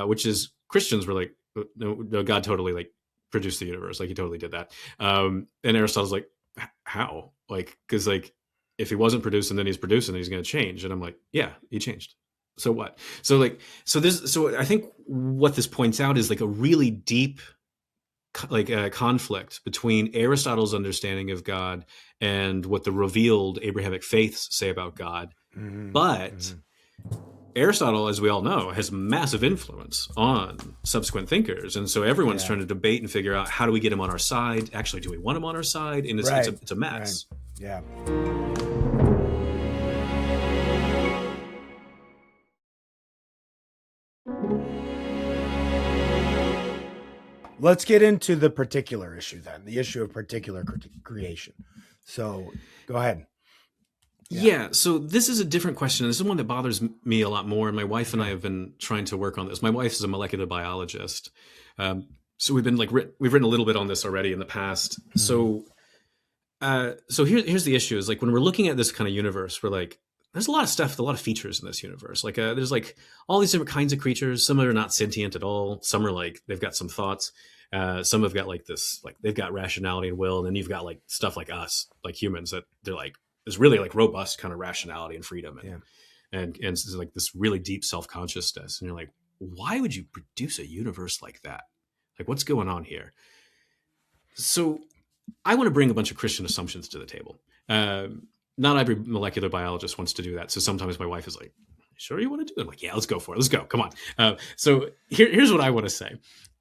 which is, Christians were like, no, God totally like produced the universe. Like, he totally did that. And Aristotle's like, how? Like, because like, if he wasn't producing, then he's producing, and he's going to change. And I'm like, yeah, he changed. So what? So I think what this points out is like a really deep, like a conflict between Aristotle's understanding of God and what the revealed Abrahamic faiths say about God. But Aristotle, as we all know, has massive influence on subsequent thinkers. And so everyone's trying to debate and figure out, how do we get him on our side? Actually, do we want him on our side? And it's a mess. Right. Yeah. Let's get into the particular issue then, the issue of particular creation. So go ahead. Yeah. So this is a different question. This is one that bothers me a lot more. And my wife and I have been trying to work on this. My wife is a molecular biologist. So we've been we've written a little bit on this already in the past. So here's the issue is, like, when we're looking at this kind of universe, we're like, there's a lot of stuff, a lot of features in this universe. Like there's like all these different kinds of creatures. Some are not sentient at all. Some are like, they've got some thoughts. Some have got like this, like they've got rationality and will. And then you've got like stuff like us, like humans, that they're like, there's really like robust kind of rationality and freedom. And it's like this really deep self-consciousness. And you're like, why would you produce a universe like that? Like, what's going on here? So I want to bring a bunch of Christian assumptions to the table. Not every molecular biologist wants to do that. So sometimes my wife is like, sure you want to do it? I'm like, yeah, let's go for it. Let's go. Come on. So here's what I want to say.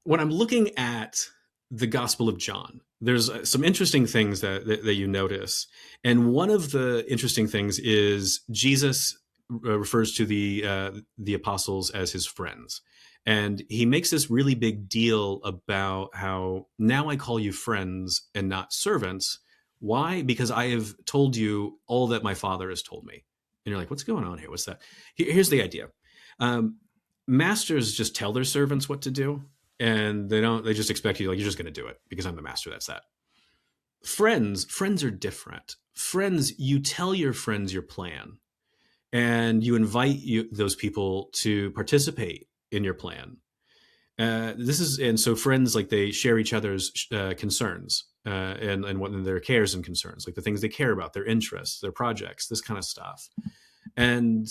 When I'm looking at the Gospel of John, there's some interesting things that you notice. And one of the interesting things is Jesus refers to the apostles as his friends. And he makes this really big deal about how now I call you friends and not servants. Why? Because I have told you all that my Father has told me. And you're like, what's going on here? What's that? Here's the idea. Masters just tell their servants what to do, and they just expect you, like, you're just going to do it because I'm the master. That's that. Friends are different. Friends, you tell your friends your plan, and you invite those people to participate in your plan. And so friends, like, they share each other's concerns and what their cares and concerns, like the things they care about, their interests, their projects, this kind of stuff. And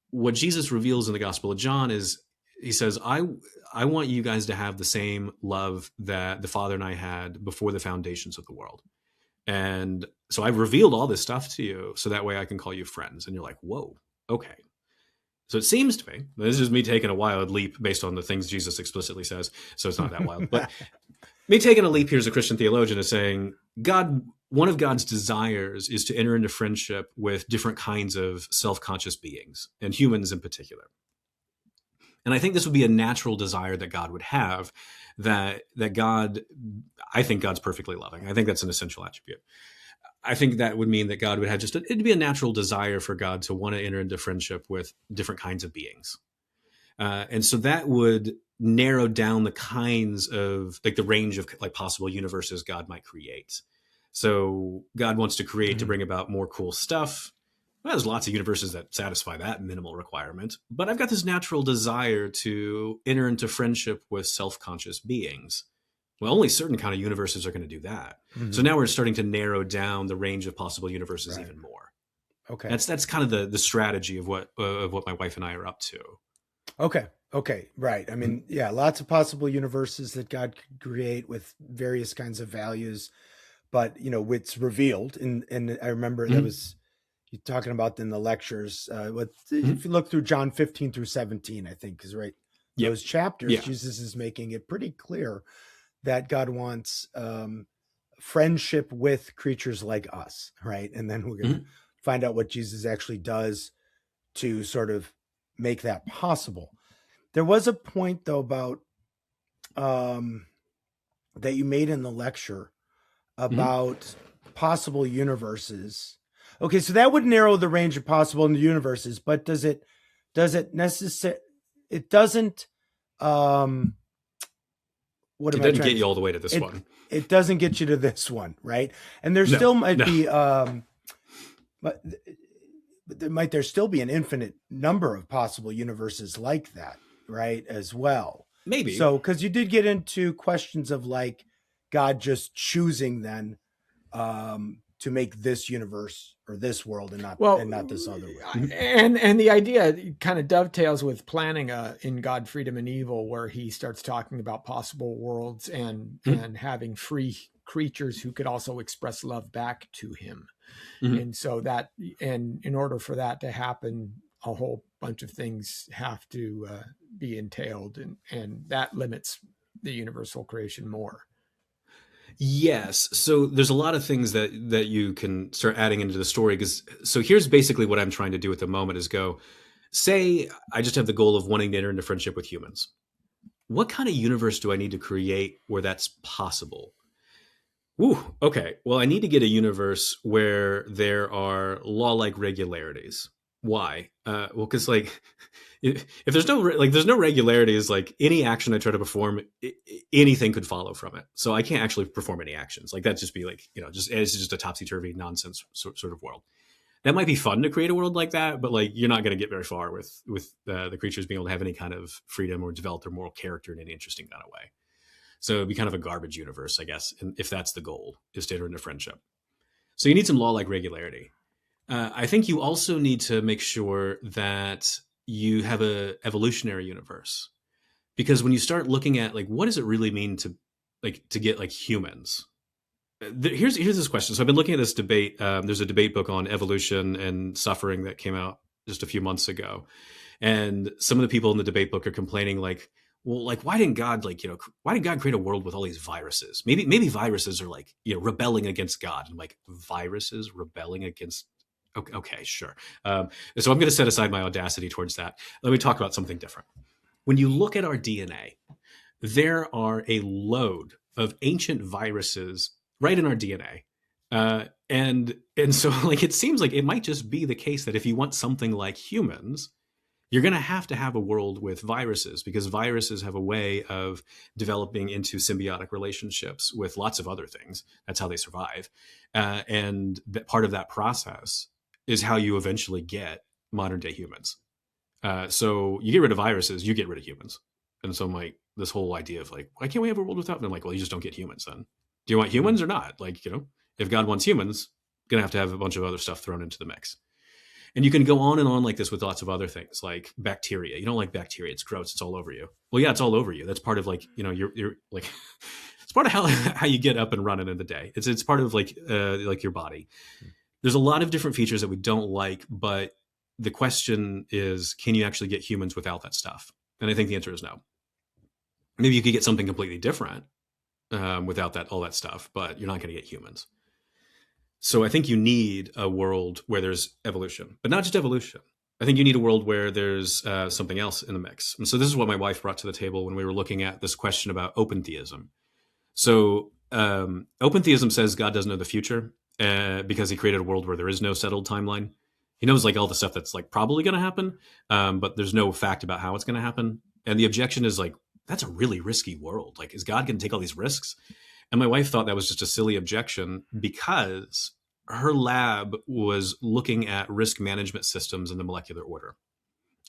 what Jesus reveals in the Gospel of John is, he says, I want you guys to have the same love that the Father and I had before the foundations of the world. And so I've revealed all this stuff to you so that way I can call you friends. And you're like, whoa, okay. So it seems to me, this is me taking a wild leap based on the things Jesus explicitly says, so it's not that wild. But me taking a leap here as a Christian theologian is saying one of God's desires is to enter into friendship with different kinds of self-conscious beings, and humans in particular. And I think this would be a natural desire that God would have, I think God's perfectly loving. I think that's an essential attribute. I think that would mean that God would have it'd be a natural desire for God to want to enter into friendship with different kinds of beings. And so that would narrow down the kinds of, like, the range of, like, possible universes God might create. So God wants to create to bring about more cool stuff. Well, there's lots of universes that satisfy that minimal requirement, but I've got this natural desire to enter into friendship with self-conscious beings. Well, only certain kind of universes are going to do that. Mm-hmm. So now we're starting to narrow down the range of possible universes even more. Okay, that's kind of the strategy of what my wife and I are up to. Okay, right. I mean, yeah, lots of possible universes that God could create with various kinds of values, but it's revealed. And I remember that was you talking about in the lectures. If you look through John 15 through 17, I think is right. Those chapters, Jesus is making it pretty clear that God wants friendship with creatures like us, right? And then we're going to find out what Jesus actually does to sort of make that possible. There was a point, though, about that you made in the lecture about possible universes. Okay, so that would narrow the range of possible universes, but does it necessarily? It doesn't. It doesn't get you all the way to this one. It doesn't get you to this one, right? And there still might be, but there still be an infinite number of possible universes like that, right? As well, maybe. So, because you did get into questions of, like, God just choosing then to make this universe or this world and not this other way. And the idea kind of dovetails with planning in God, Freedom, and Evil, where he starts talking about possible worlds and having free creatures who could also express love back to him. And so and in order for that to happen, a whole bunch of things have to be entailed, and that limits the universal creation more. Yes. So there's a lot of things that you can start adding into the story. So here's basically what I'm trying to do at the moment is say I just have the goal of wanting to enter into friendship with humans. What kind of universe do I need to create where that's possible? Ooh, okay. Well, I need to get a universe where there are law-like regularities. Why? Well, because, like, if there's no regularities, like, any action I try to perform, anything could follow from it. So I can't actually perform any actions. Like, that'd just be like, it's just a topsy-turvy nonsense sort of world. That might be fun to create a world like that, but, like, you're not going to get very far with the creatures being able to have any kind of freedom or develop their moral character in any interesting kind of way. So it'd be kind of a garbage universe, I guess, if that's the goal, is to enter into friendship. So you need some law-like regularity. I think you also need to make sure that you have a evolutionary universe, Because when you start looking at like, what does it really mean to get like humans? Here's this question. So I've been looking at this debate. There's a debate book on evolution and suffering that came out just a few months ago. And some of the people in the debate book are complaining like, well, like, why didn't God why did God create a world with all these viruses? Maybe viruses are like, rebelling against God. And like, viruses rebelling against, okay, sure. So I'm going to set aside my audacity towards that. Let me talk about something different. When you look at our DNA, there are a load of ancient viruses right in our DNA. And so like, it seems like it might just be the case that if you want something like humans, you're going to have a world with viruses, because viruses have a way of developing into symbiotic relationships with lots of other things. That's how they survive. And that part of that process is how you eventually get modern day humans. So you get rid of viruses, you get rid of humans. And so like this whole idea of like, why can't we have a world without them? And like, well, you just don't get humans then. Do you want humans or not? Like, if God wants humans, going to have a bunch of other stuff thrown into the mix. And you can go on and on like this with lots of other things, like bacteria. You don't like bacteria. It's gross. It's all over you. Well, yeah, it's all over you. That's part of like, you're like, it's part of how you get up and running in the day. It's part of like your body. There's a lot of different features that we don't like, but the question is, can you actually get humans without that stuff? And I think the answer is no. Maybe you could get something completely different without all that stuff, but you're not going to get humans. So I think you need a world where there's evolution, but not just evolution. I think you need a world where there's something else in the mix. And so this is what my wife brought to the table when we were looking at this question about open theism. So open theism says God doesn't know the future because he created a world where there is no settled timeline. He knows like all the stuff that's like probably going to happen, but there's no fact about how it's going to happen. And the objection is like, that's a really risky world. Like, is God going to take all these risks? And my wife thought that was just a silly objection because her lab was looking at risk management systems in the molecular order.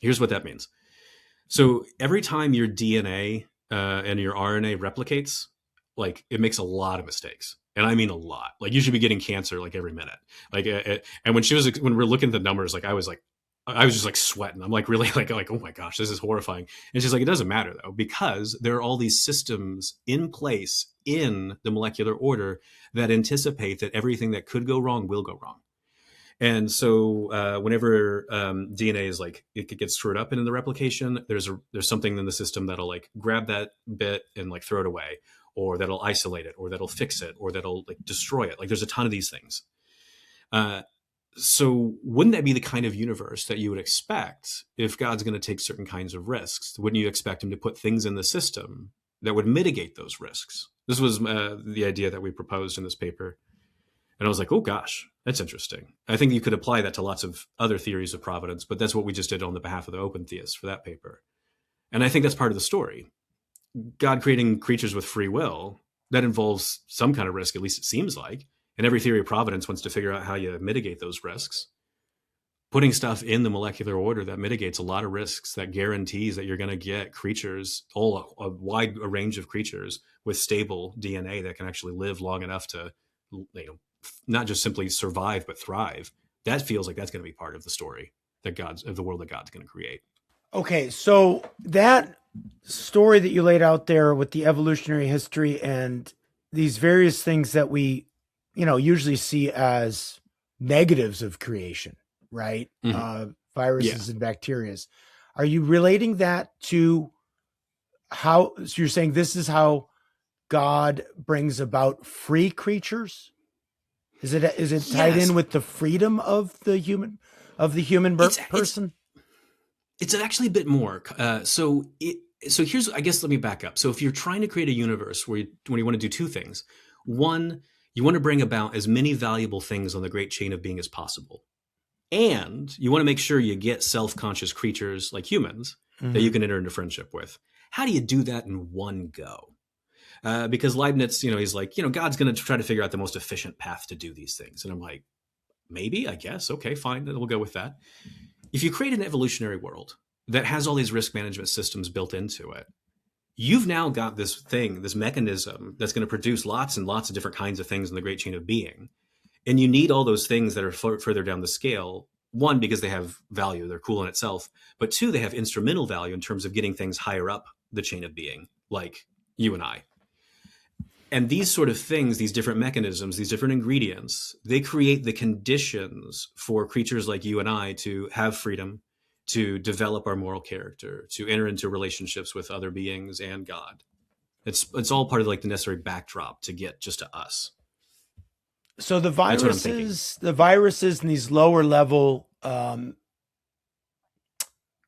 Here's what that means. So every time your DNA and your RNA replicates, like it makes a lot of mistakes. And I mean a lot. Like you should be getting cancer like every minute. Like, and when we're looking at the numbers, like I was just like sweating. I'm like really like, oh my gosh, this is horrifying. And she's like, it doesn't matter though, because there are all these systems in place in the molecular order that anticipate that everything that could go wrong will go wrong. And so whenever DNA is like, it gets screwed up in the replication, there's something in the system that'll like grab that bit and like throw it away, or that'll isolate it, or that'll fix it, or that'll like destroy it. Like there's a ton of these things. So wouldn't that be the kind of universe that you would expect if God's going to take certain kinds of risks? Wouldn't you expect him to put things in the system that would mitigate those risks? This was the idea that we proposed in this paper. And I was like, oh gosh, that's interesting. I think you could apply that to lots of other theories of providence, but that's what we just did on the behalf of the open theists for that paper. And I think that's part of the story. God creating creatures with free will, that involves some kind of risk, at least it seems like. And every theory of providence wants to figure out how you mitigate those risks. Putting stuff in the molecular order that mitigates a lot of risks, that guarantees that you're going to get creatures, a wide range of creatures with stable DNA that can actually live long enough to, not just simply survive, but thrive. That feels like that's going to be part of the story of the world that God's going to create. Okay, so that story that you laid out there with the evolutionary history and these various things that we, usually see as negatives of creation, right? Mm-hmm. Viruses and bacterias. Are you relating that to so you're saying this is how God brings about free creatures? Is it tied in with the freedom of the human person? It's actually a bit more. So here's, I guess, let me back up. So if you're trying to create a universe when you want to do two things, one, you want to bring about as many valuable things on the great chain of being as possible. And you want to make sure you get self-conscious creatures like humans that you can enter into friendship with. How do you do that in one go? Because Leibniz, he's like, God's going to try to figure out the most efficient path to do these things. And I'm like, maybe, I guess. Okay, fine. Then we'll go with that. If you create an evolutionary world that has all these risk management systems built into it, you've now got this mechanism that's going to produce lots and lots of different kinds of things in the great chain of being. And you need all those things that are further down the scale. One, because they have value, they're cool in itself. But two, they have instrumental value in terms of getting things higher up the chain of being, like you and I. And these sort of things, these different mechanisms, these different ingredients, they create the conditions for creatures like you and I to have freedom, to develop our moral character, to enter into relationships with other beings and God. It's all part of like the necessary backdrop to get just to us. So the That's what I'm thinking. viruses and these lower level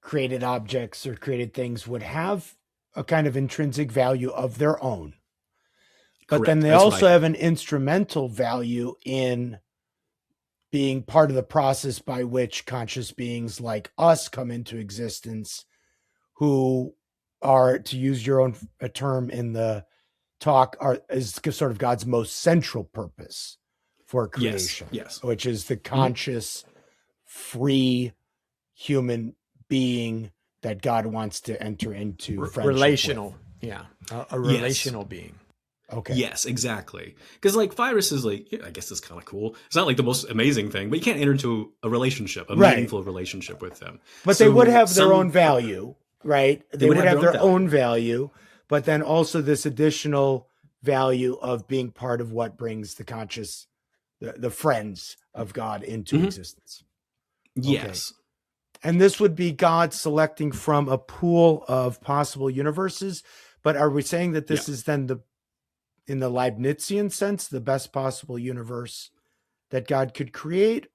created objects or created things would have a kind of intrinsic value of their own. But Correct. then they That's what also I have an instrumental value in being part of the process by which conscious beings like us come into existence, who are, to use your own a term in the talk, is sort of God's most central purpose for creation, Yes. which is the conscious, free human being that God wants to enter into friendship relational. with. Yeah. A relational being. Okay. Yes, exactly. Because like viruses, like, I guess it's kind of cool. It's not like the most amazing thing, but you can't enter into a relationship, a meaningful relationship with them. But they would have their own value, right? They would have their own value, but then also this additional value of being part of what brings the conscious, the friends of God into existence. Yes. Okay. And this would be God selecting from a pool of possible universes. But are we saying that this is then in the Leibnizian sense, the best possible universe that God could create?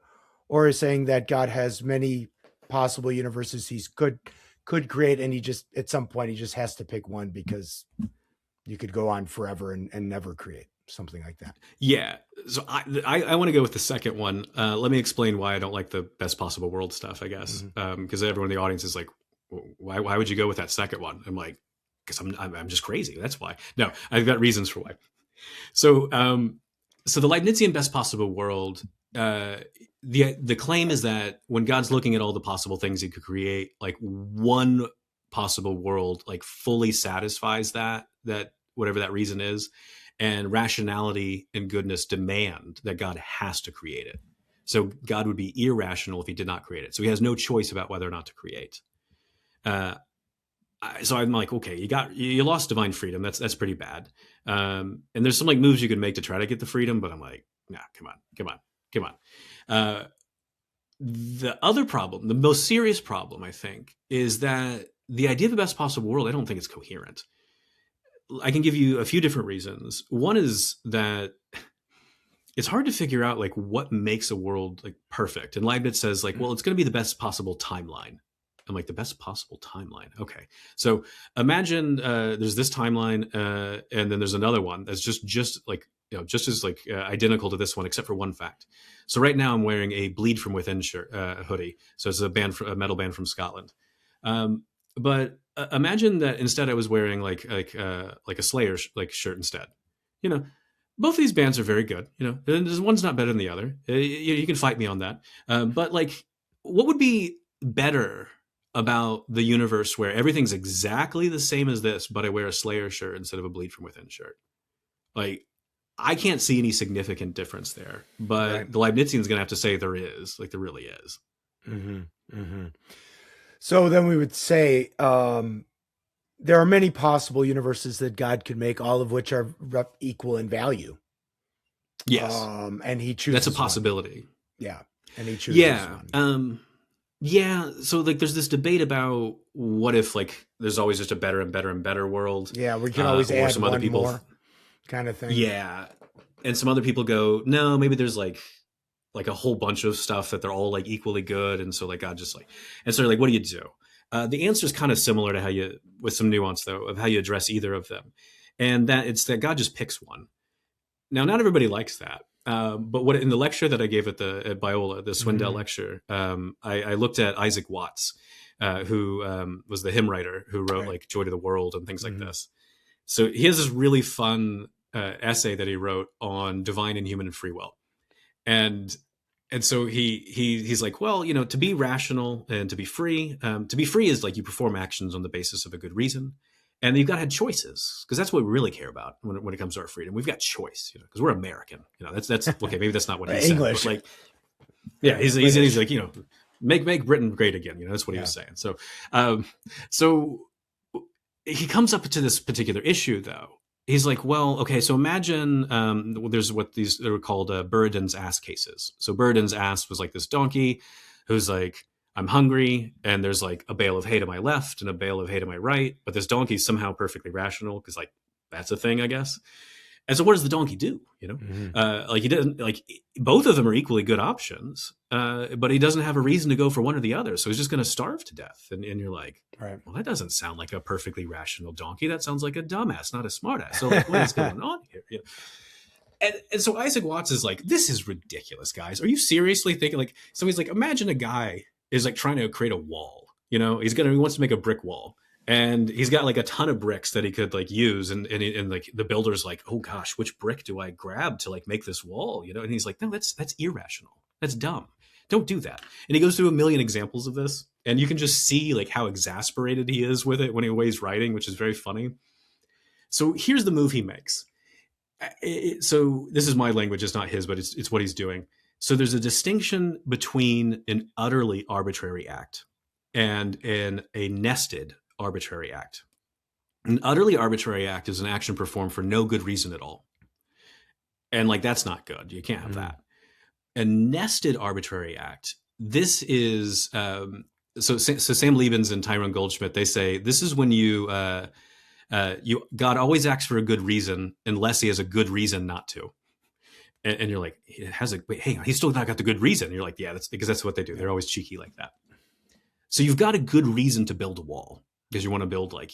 Or is saying that God has many possible universes he could create, and he just, at some point, he just has to pick one because you could go on forever and never create something like that? Yeah. So I want to go with the second one. Let me explain why I don't like the best possible world stuff, I guess. Because everyone in the audience is like, why would you go with that second one? I'm like, because I'm just crazy. That's why. No, I've got reasons for why. So so the Leibnizian best possible world, the claim is that when God's looking at all the possible things he could create, like one possible world like fully satisfies that whatever that reason is, and rationality and goodness demand that God has to create it. So God would be irrational if he did not create it. So he has no choice about whether or not to create. So I'm like, okay, you lost divine freedom. That's pretty bad. And there's some like moves you could make to try to get the freedom, but I'm like, nah, come on. The other problem, the most serious problem, I think, is that the idea of the best possible world, I don't think it's coherent. I can give you a few different reasons. One is that it's hard to figure out like what makes a world like perfect. And Leibniz says like, well, it's going to be the best possible timeline. I'm like, the best possible timeline. Okay. So imagine there's this timeline and then there's another one that's just like, just as like identical to this one, except for one fact. So right now I'm wearing a Bleed From Within shirt, hoodie. So it's a metal band from Scotland. But imagine that instead I was wearing like a Slayer shirt instead. Both of these bands are very good. And one's not better than the other. You can fight me on that. But like, what would be better about the universe where everything's exactly the same as this, but I wear a Slayer shirt instead of a Bleed From Within shirt? Like, I can't see any significant difference there, but the Leibnizian's going to have to say there is, like there really is. So then we would say there are many possible universes that God could make, all of which are equal in value. Yes. And he chooses That's a possibility. One. Yeah. And he chooses one. Yeah. So like there's this debate about what if like there's always just a better and better and better world. Yeah. We can always add some one other people more kind of thing. Yeah. And some other people go, no, maybe there's like a whole bunch of stuff that they're all like equally good. And so like God just like, and so like, what do you do? The answer is kind of similar to with some nuance though, of how you address either of them. And that it's that God just picks one. Now, not everybody likes that. But what in the lecture that I gave at Biola, the Swindell lecture, I looked at Isaac Watts, who was the hymn writer who wrote like Joy to the World and things like this. So he has this really fun essay that he wrote on divine and human free will. And so he's like, well, to be rational and to be free is like you perform actions on the basis of a good reason. And you've got to have choices, because that's what we really care about when it comes to our freedom. We've got choice, because we're American. That's okay. Maybe that's not what he said. English. But like, yeah, he's like, make Britain great again. That's what he was saying. So, so he comes up to this particular issue, though. He's like, well, okay, so imagine there's what these they were called Buridan's ass cases. So Buridan's ass was like this donkey who's like, I'm hungry, and there's like a bale of hay to my left and a bale of hay to my right, but this donkey's somehow perfectly rational because like that's a thing, I guess. And so what does the donkey do? Like he doesn't like both of them are equally good options, but he doesn't have a reason to go for one or the other. So he's just going to starve to death. And you're like, Right. Well, that doesn't sound like a perfectly rational donkey. That sounds like a dumbass, not a smartass. So like, what is going on here? And so Isaac Watts is like, this is ridiculous, guys. Are you seriously thinking like, so he's like, imagine a guy is like trying to create a wall, he wants to make a brick wall. And he's got like a ton of bricks that he could like use. And like the builder's like, oh gosh, which brick do I grab to like make this wall? And he's like, no, that's irrational. That's dumb. Don't do that. And he goes through a million examples of this. And you can just see like how exasperated he is with it when he's writing, which is very funny. So here's the move he makes. So this is my language. It's not his, but it's what he's doing. So there's a distinction between an utterly arbitrary act and a nested arbitrary act. An utterly arbitrary act is an action performed for no good reason at all. And like, that's not good. You can't have that. A nested arbitrary act. This is, so Sam Liebens and Tyrone Goldschmidt, they say, this is when God always acts for a good reason unless he has a good reason not to. And you're like, wait, hang on, he's still not got the good reason. And you're like, yeah, that's because that's what they do. They're always cheeky like that. So you've got a good reason to build a wall because you want to build like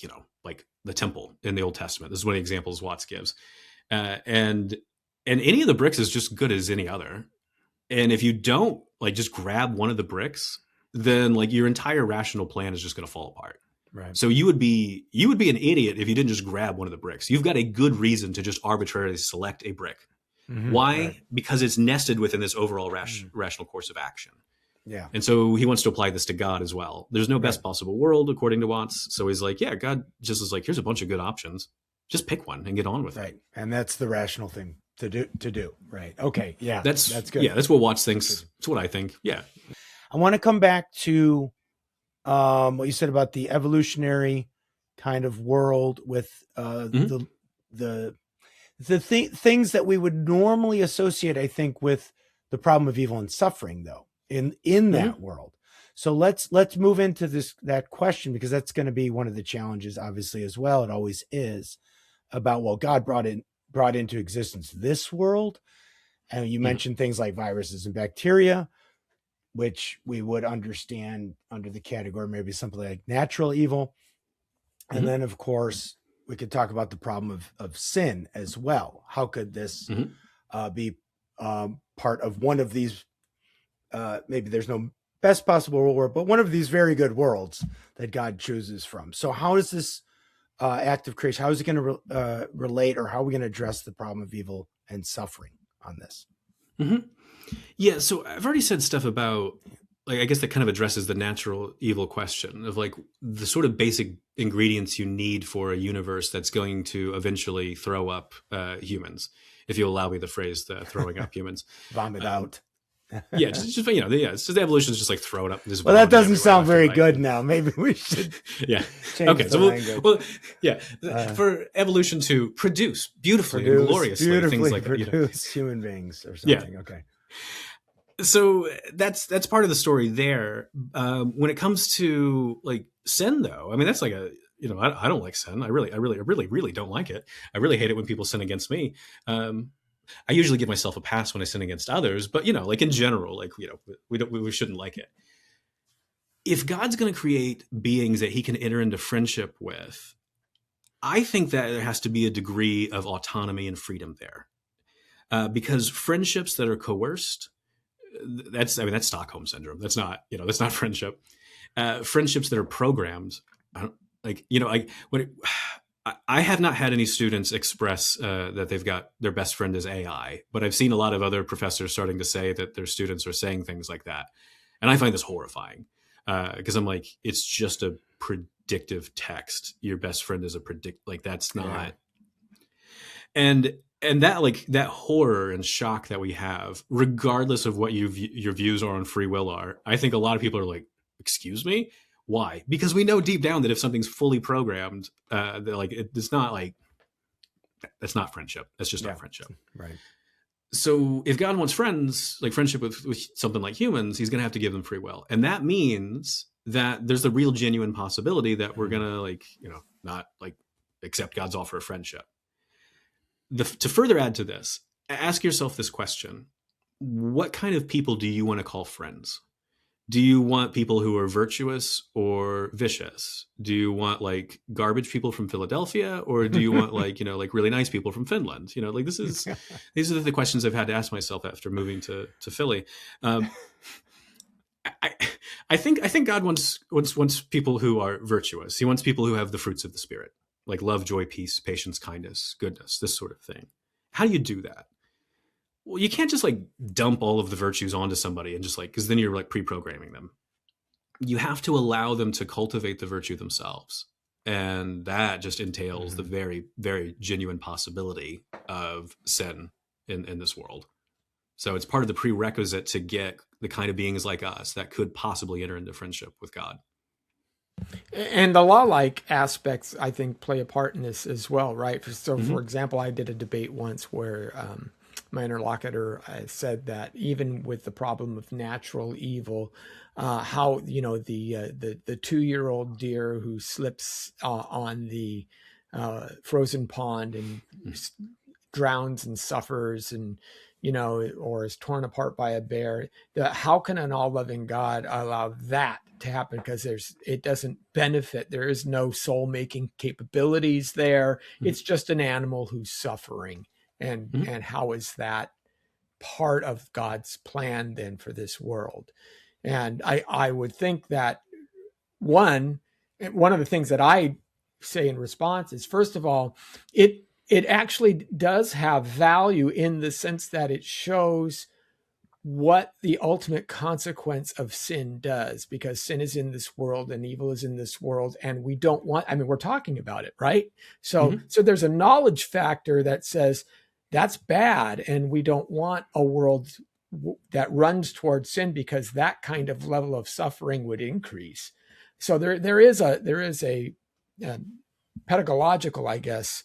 the temple in the Old Testament. This is one of the examples Watts gives. And any of the bricks is just good as any other. And if you don't like just grab one of the bricks, then like your entire rational plan is just going to fall apart. Right. So you would be an idiot if you didn't just grab one of the bricks. You've got a good reason to just arbitrarily select a brick. Mm-hmm. Why? Right. Because it's nested within this overall rational course of action. Yeah. And so he wants to apply this to God as well. There's no best possible world, according to Watts. So he's like, yeah, God just is like, here's a bunch of good options. Just pick one and get on with it. And that's the rational thing to do. Right. Okay. Yeah. That's good. Yeah. That's what Watts thinks. That's what I think. Yeah. I want to come back to what you said about the evolutionary kind of world with the things that we would normally associate, I think, with the problem of evil and suffering, though, in that world. So let's move into that question, because that's going to be one of the challenges, obviously, as well. It always is about, well, God brought into existence this world. And you mentioned things like viruses and bacteria, which we would understand under the category, maybe something like natural evil. And then, of course, we could talk about the problem of sin as well. How could this be part of one of these, maybe there's no best possible world, but one of these very good worlds that God chooses from. So how is this act of creation, how is it going to relate, or how are we going to address the problem of evil and suffering on this? Yeah, so I've already said stuff about, like, I guess that kind of addresses the natural evil question of like the sort of basic ingredients you need for a universe that's going to eventually throw up humans, if you allow me the phrase, the throwing up humans. Vomit out. Yeah, just it's just evolution is just like throwing up this. Well, that doesn't sound very good now. Maybe we should. Yeah. Change okay. So for evolution to produce beautifully and gloriously things like produce human beings or something. Yeah. Okay. So that's part of the story there. When it comes to like sin, though, I mean, that's like I don't like sin. I really don't like it. I really hate it when people sin against me. I usually give myself a pass when I sin against others, but like in general, like, we shouldn't like it. If God's going to create beings that he can enter into friendship with, I think that there has to be a degree of autonomy and freedom there. Because friendships that are coerced, that's Stockholm syndrome. That's not friendship. Friendships that are programmed, I have not had any students express that they've got their best friend is AI, but I've seen a lot of other professors starting to say that their students are saying things like that. And I find this horrifying because I'm like, it's just a predictive text. Your best friend is that's not. Yeah. And that horror and shock that we have, regardless of what your views are on free will are, I think a lot of people are like, excuse me? Why? Because we know deep down that if something's fully programmed, it's not like, that's not friendship. That's just not friendship. Right. So if God wants friends, like friendship with something like humans, he's going to have to give them free will. And that means that there's the real genuine possibility that we're going to not like accept God's offer of friendship. To further add to this, ask yourself this question. What kind of people do you want to call friends? Do you want people who are virtuous or vicious? Do you want like garbage people from Philadelphia, or do you want like really nice people from Finland? These are the questions I've had to ask myself after moving to Philly. I think God wants people who are virtuous. He wants people who have the fruits of the Spirit, like love, joy, peace, patience, kindness, goodness, this sort of thing. How do you do that? Well, you can't just like dump all of the virtues onto somebody and just like, because then you're like pre-programming them. You have to allow them to cultivate the virtue themselves. And that just entails the very, very genuine possibility of sin in this world. So it's part of the prerequisite to get the kind of beings like us that could possibly enter into friendship with God. And the law-like aspects, I think, play a part in this as well, right? So, for example, I did a debate once where my interlocutor said that even with the problem of natural evil, how the 2-year-old deer who slips on the frozen pond and drowns and suffers and or is torn apart by a bear, how can an all-loving God allow that to happen? Because it doesn't benefit. There is no soul-making capabilities there. It's just an animal who's suffering. And how is that part of God's plan then for this world? And I would think that one of the things that I say in response is, first of all, it actually does have value in the sense that it shows what the ultimate consequence of sin does, because sin is in this world and evil is in this world, and we don't want, we're talking about it, right? So there's a knowledge factor that says that's bad, and we don't want a world that runs towards sin, because that kind of level of suffering would increase. So there is a pedagogical, I guess,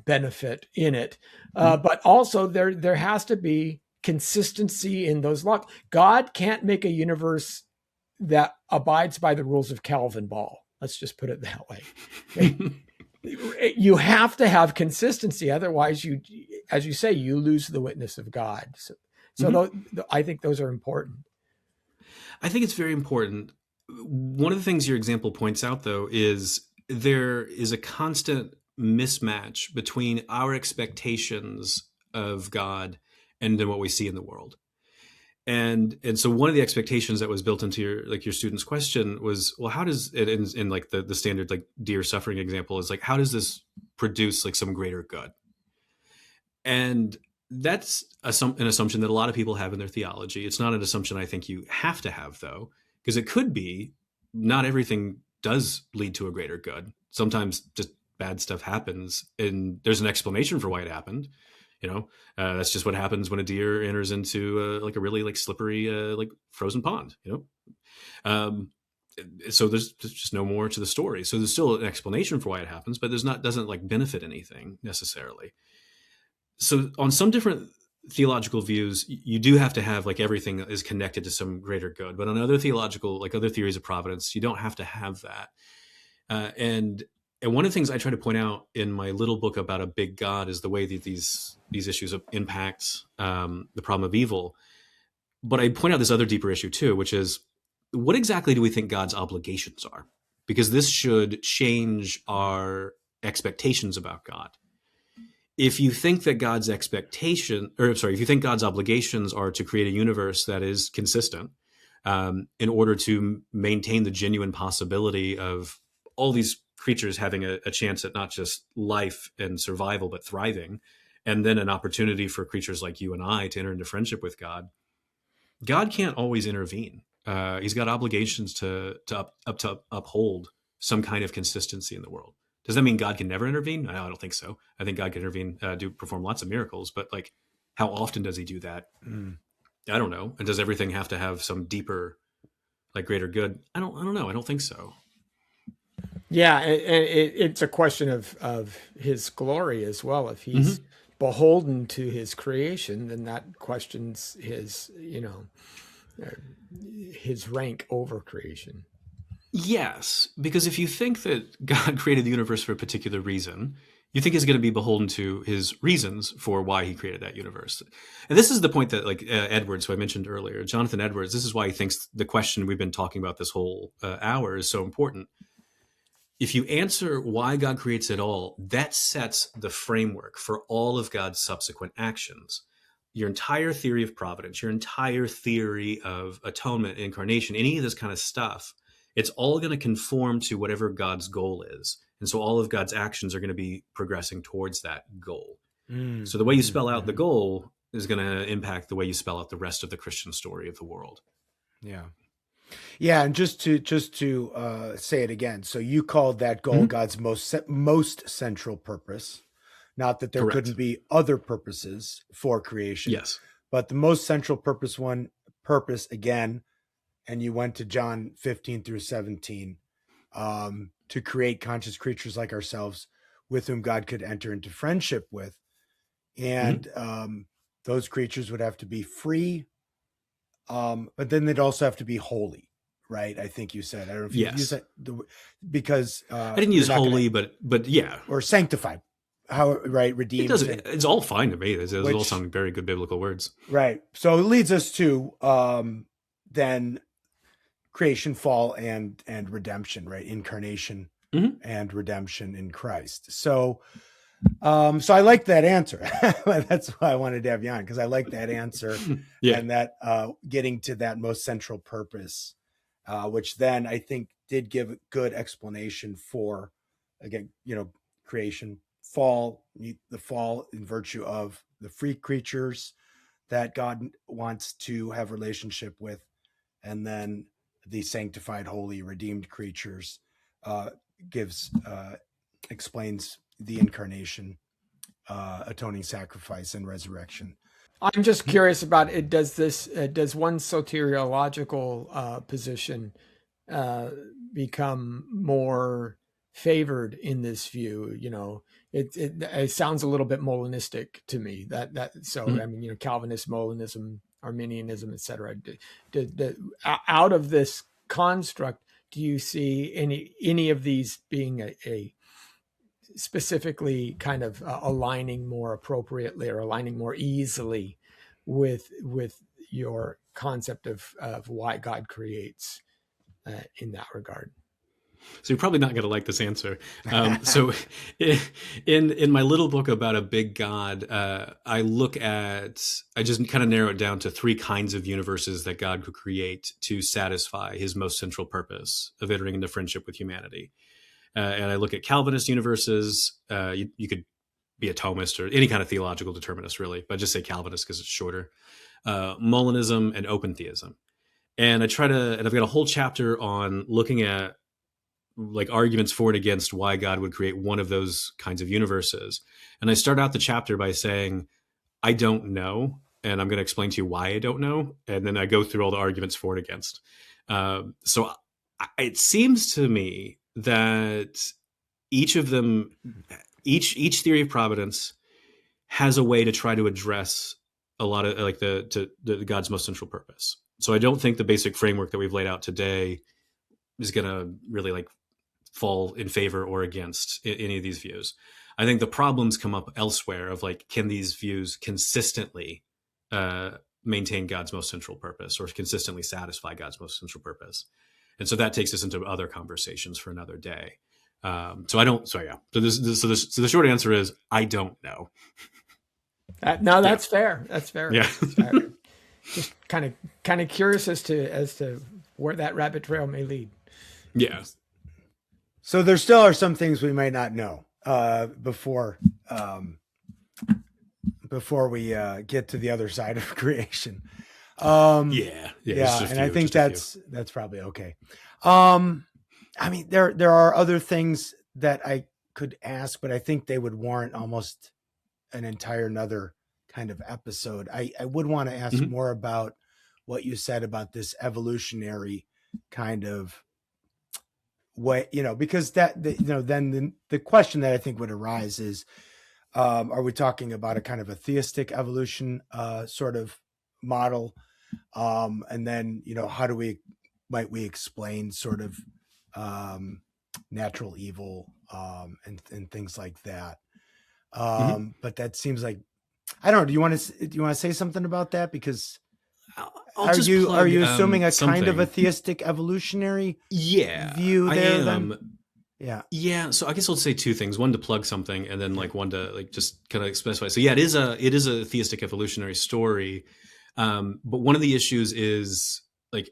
benefit in it, but also there has to be consistency in those laws. God can't make a universe that abides by the rules of Calvin Ball. Let's just put it that way. You have to have consistency, otherwise you, as you say, you lose the witness of God. So I think those are important. I think it's very important. One of the things your example points out, though, is there is a constant mismatch between our expectations of God and then what we see in the world. And so one of the expectations that was built into your student's question was, well, how does it in like the standard like deer suffering example is like, how does this produce like some greater good? And that's an assumption that a lot of people have in their theology. It's not an assumption I think you have to have, though, because it could be not everything does lead to a greater good. Sometimes just bad stuff happens and there's an explanation for why it happened. That's just what happens when a deer enters into like a really like slippery like frozen pond. So there's just no more to the story. So there's still an explanation for why it happens, but doesn't like benefit anything necessarily. So on some different theological views, you do have to have like everything is connected to some greater good. But on other theological, like other theories of providence, you don't have to have that. And one of the things I try to point out in my little book about a big God is the way that these issues impact the problem of evil. But I point out this other deeper issue too, which is, what exactly do we think God's obligations are? Because this should change our expectations about God. If you think that God's if you think God's obligations are to create a universe that is consistent in order to maintain the genuine possibility of all these creatures having a chance at not just life and survival, but thriving, and then an opportunity for creatures like you and I to enter into friendship with God, God can't always intervene. He's got obligations to uphold some kind of consistency in the world. Does that mean God can never intervene? No, I don't think so. I think God can intervene, perform lots of miracles, but like, how often does he do that? I don't know. And does everything have to have some deeper like greater good. I don't know. I don't think so. Yeah, it's a question of his glory as well. If he's beholden to his creation, then that questions his, his rank over creation. Yes, because if you think that God created the universe for a particular reason, you think he's going to be beholden to his reasons for why he created that universe. And this is the point that, like Edwards, who I mentioned earlier, Jonathan Edwards, this is why he thinks the question we've been talking about this whole hour is so important. If you answer why God creates it all, that sets the framework for all of God's subsequent actions. Your entire theory of providence, your entire theory of atonement, incarnation, any of this kind of stuff, it's all going to conform to whatever God's goal is. And so all of God's actions are going to be progressing towards that goal. So the way you spell out the goal is going to impact the way you spell out the rest of the Christian story of the world. Yeah. Yeah, and just to say it again, so you called that goal God's most central purpose. Not that there Correct. couldn't be other purposes for creation. Yes. But the most central purpose again, and you went to John 15 through 17, to create conscious creatures like ourselves with whom God could enter into friendship with. And those creatures would have to be free, but then they'd also have to be holy, right? I think you said. I don't know if you use that because I didn't use holy, but yeah, or sanctified. How right? Redeemed. It doesn't. It's all fine to me. Those all sound very good biblical words, right? So it leads us to then creation, fall, and redemption, right? Incarnation and redemption in Christ. So I like that answer. That's why I wanted to have you on, because I like that answer. And that getting to that most central purpose, which then I think did give a good explanation for, again, creation, fall, the fall in virtue of the free creatures that God wants to have relationship with, and then the sanctified, holy, redeemed creatures explains the incarnation, atoning sacrifice, and resurrection. I'm just curious about it. Does one soteriological position become more favored in this view? It sounds a little bit Molinistic to me. I mean, Calvinist Molinism, Arminianism, etc. Out of this construct, do you see any of these being a specifically kind of aligning more appropriately or aligning more easily with your concept of why God creates in that regard? So you're probably not going to like this answer. So in my little book about a big God, I just kind of narrow it down to three kinds of universes that God could create to satisfy his most central purpose of entering into friendship with humanity. And I look at Calvinist universes. You could be a Thomist or any kind of theological determinist, really, but just say Calvinist because it's shorter. Molinism and open theism. And I've got a whole chapter on looking at like arguments for and against why God would create one of those kinds of universes. And I start out the chapter by saying, I don't know. And I'm going to explain to you why I don't know. And then I go through all the arguments for and against. So it seems to me that each of them, each theory of providence has a way to try to address a lot of like the God's most central purpose. So I don't think the basic framework that we've laid out today is going to really like fall in favor or against any of these views. I think the problems come up elsewhere of like, can these views consistently maintain God's most central purpose or consistently satisfy God's most central purpose? And so that takes us into other conversations for another day. So the short answer is I don't know. That's fair. That's fair. Yeah. That's fair. Just kind of curious as to where that rabbit trail may lead. Yeah. So there still are some things we might not know before we get to the other side of creation. Yeah. And I think that's probably okay. I mean, there are other things that I could ask, but I think they would warrant almost an entire another kind of episode. I would want to ask more about what you said about this evolutionary kind of way, because that, then the question that I think would arise is, are we talking about a kind of a theistic evolution sort of model? And then, how might we explain sort of natural evil and things like that? But that seems like, I don't know. Do you want to say something about that? Because are you assuming a kind of a theistic evolutionary view there? Yeah. So I guess I'll say two things: one to plug something, and then like one to like just kind of specify. So yeah, it is a theistic evolutionary story. But one of the issues is like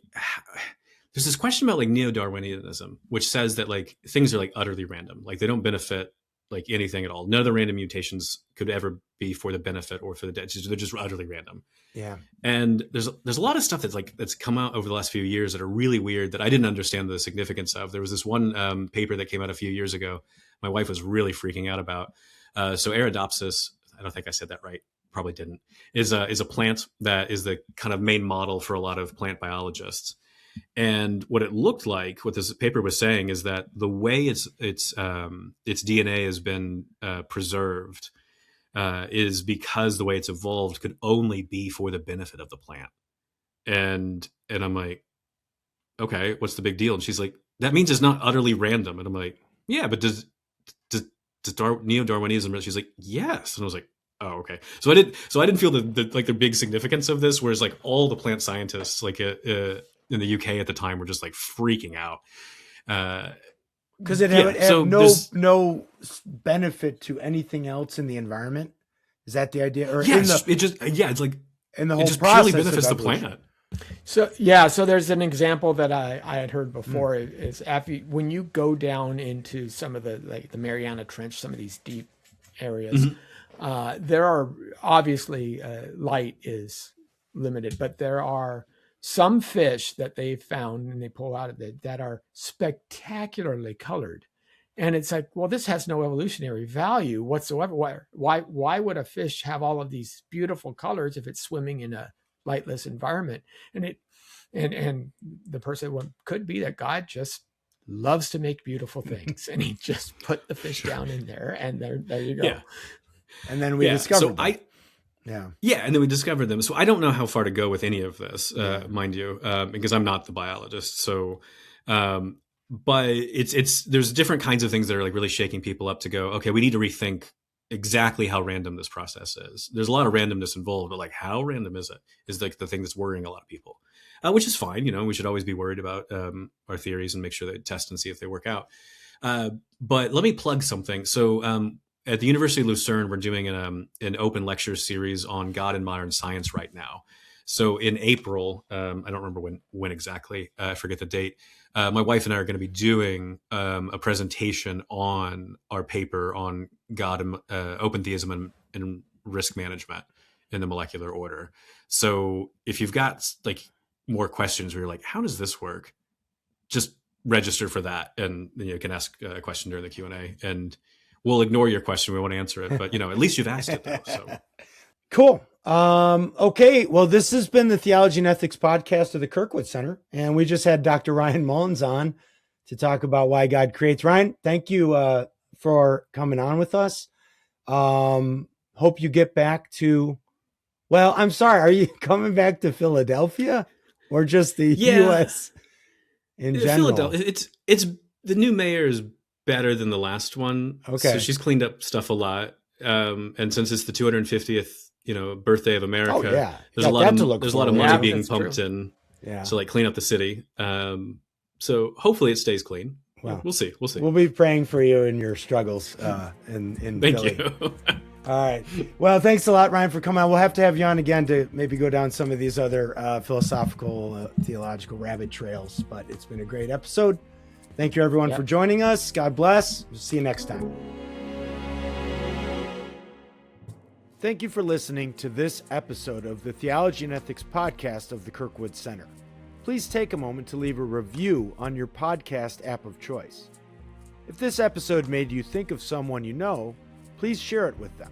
there's this question about like neo-Darwinism, which says that like things are like utterly random, like they don't benefit like anything at all. None of the random mutations could ever be for the benefit or for the dead. They're just utterly random. Yeah. And there's a lot of stuff that's come out over the last few years that are really weird that I didn't understand the significance of. There was this one paper that came out a few years ago. My wife was really freaking out about. So Arabidopsis, I don't think I said that right. Probably didn't. Is a plant that is the kind of main model for a lot of plant biologists. And what it looked like, what this paper was saying, is that the way its DNA has been preserved is because the way it's evolved could only be for the benefit of the plant. And I'm like, okay, what's the big deal? And she's like, that means it's not utterly random. And I'm like, yeah, but does neo-Darwinism? She's like, yes. And I was like, oh, okay. So I didn't feel the big significance of this, whereas like all the plant scientists like in the UK at the time were just like freaking out because it had no benefit to anything else in the environment. Is that the idea? Or it's like in the whole it just process purely benefits the planet. So there's an example that I had heard before is when you go down into some of the Mariana Trench, some of these deep areas, there are obviously light is limited, but there are some fish that they found and they pull out of it that are spectacularly colored. And it's like, well, this has no evolutionary value whatsoever. Why would a fish have all of these beautiful colors if it's swimming in a lightless environment? And the person could be that God just loves to make beautiful things and he just put the fish down in there and there you go. Yeah. And then we discovered and then we discovered them. So I don't know how far to go with any of this, mind you, because I'm not the biologist. So, but there's different kinds of things that are like really shaking people up to go, okay, we need to rethink exactly how random this process is. There's a lot of randomness involved, but like how random is it is like the thing that's worrying a lot of people, which is fine. We should always be worried about our theories and make sure they test and see if they work out. But let me plug something. So, at the University of Lucerne, we're doing an open lecture series on God and modern science right now. So in April, I don't remember when exactly, I forget the date. My wife and I are going to be doing a presentation on our paper on God and open theism and risk management in the molecular order. So if you've got like more questions where you're like, how does this work? Just register for that, and then you can ask a question during the Q&A, and we'll ignore your question. We won't answer it, but at least you've asked it though. So cool. Okay. Well, this has been the Theology and Ethics podcast of the Kirkwood Center. And we just had Dr. Ryan Mullins on to talk about why God creates. Ryan, thank you, for coming on with us. Hope you get back to, well, I'm sorry. Are you coming back to Philadelphia or just the U.S. in general? Philadelphia. It's the new mayor is better than the last one. Okay. So she's cleaned up stuff a lot. And since it's the 250th, birthday of America, there's a lot of money being pumped in to like clean up the city. So hopefully it stays clean. Well, we'll see. We'll be praying for you in your struggles in Thank Philly. you. All right. Well, thanks a lot, Ryan, for coming on. We'll have to have you on again to maybe go down some of these other philosophical, theological rabbit trails. But it's been a great episode. Thank you, everyone, for joining us. God bless. We'll see you next time. Thank you for listening to this episode of the Theology and Ethics podcast of the Kirkwood Center. Please take a moment to leave a review on your podcast app of choice. If this episode made you think of someone you know, please share it with them.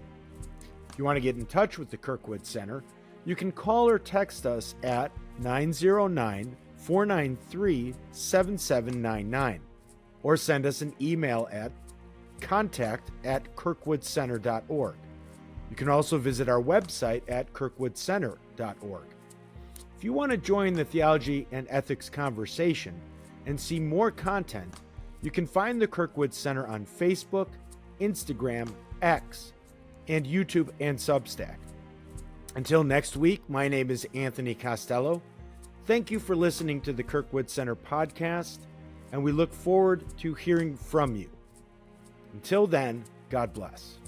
If you want to get in touch with the Kirkwood Center, you can call or text us at 909 493-7799 or send us an email at contact@kirkwoodcenter.org. You can also visit our website at kirkwoodcenter.org. If you want to join the theology and ethics conversation and see more content, you can find the Kirkwood Center on Facebook, Instagram, X, and YouTube and Substack. Until next week, my name is Anthony Costello. Thank you for listening to the Kirkwood Center podcast, and we look forward to hearing from you. Until then, God bless.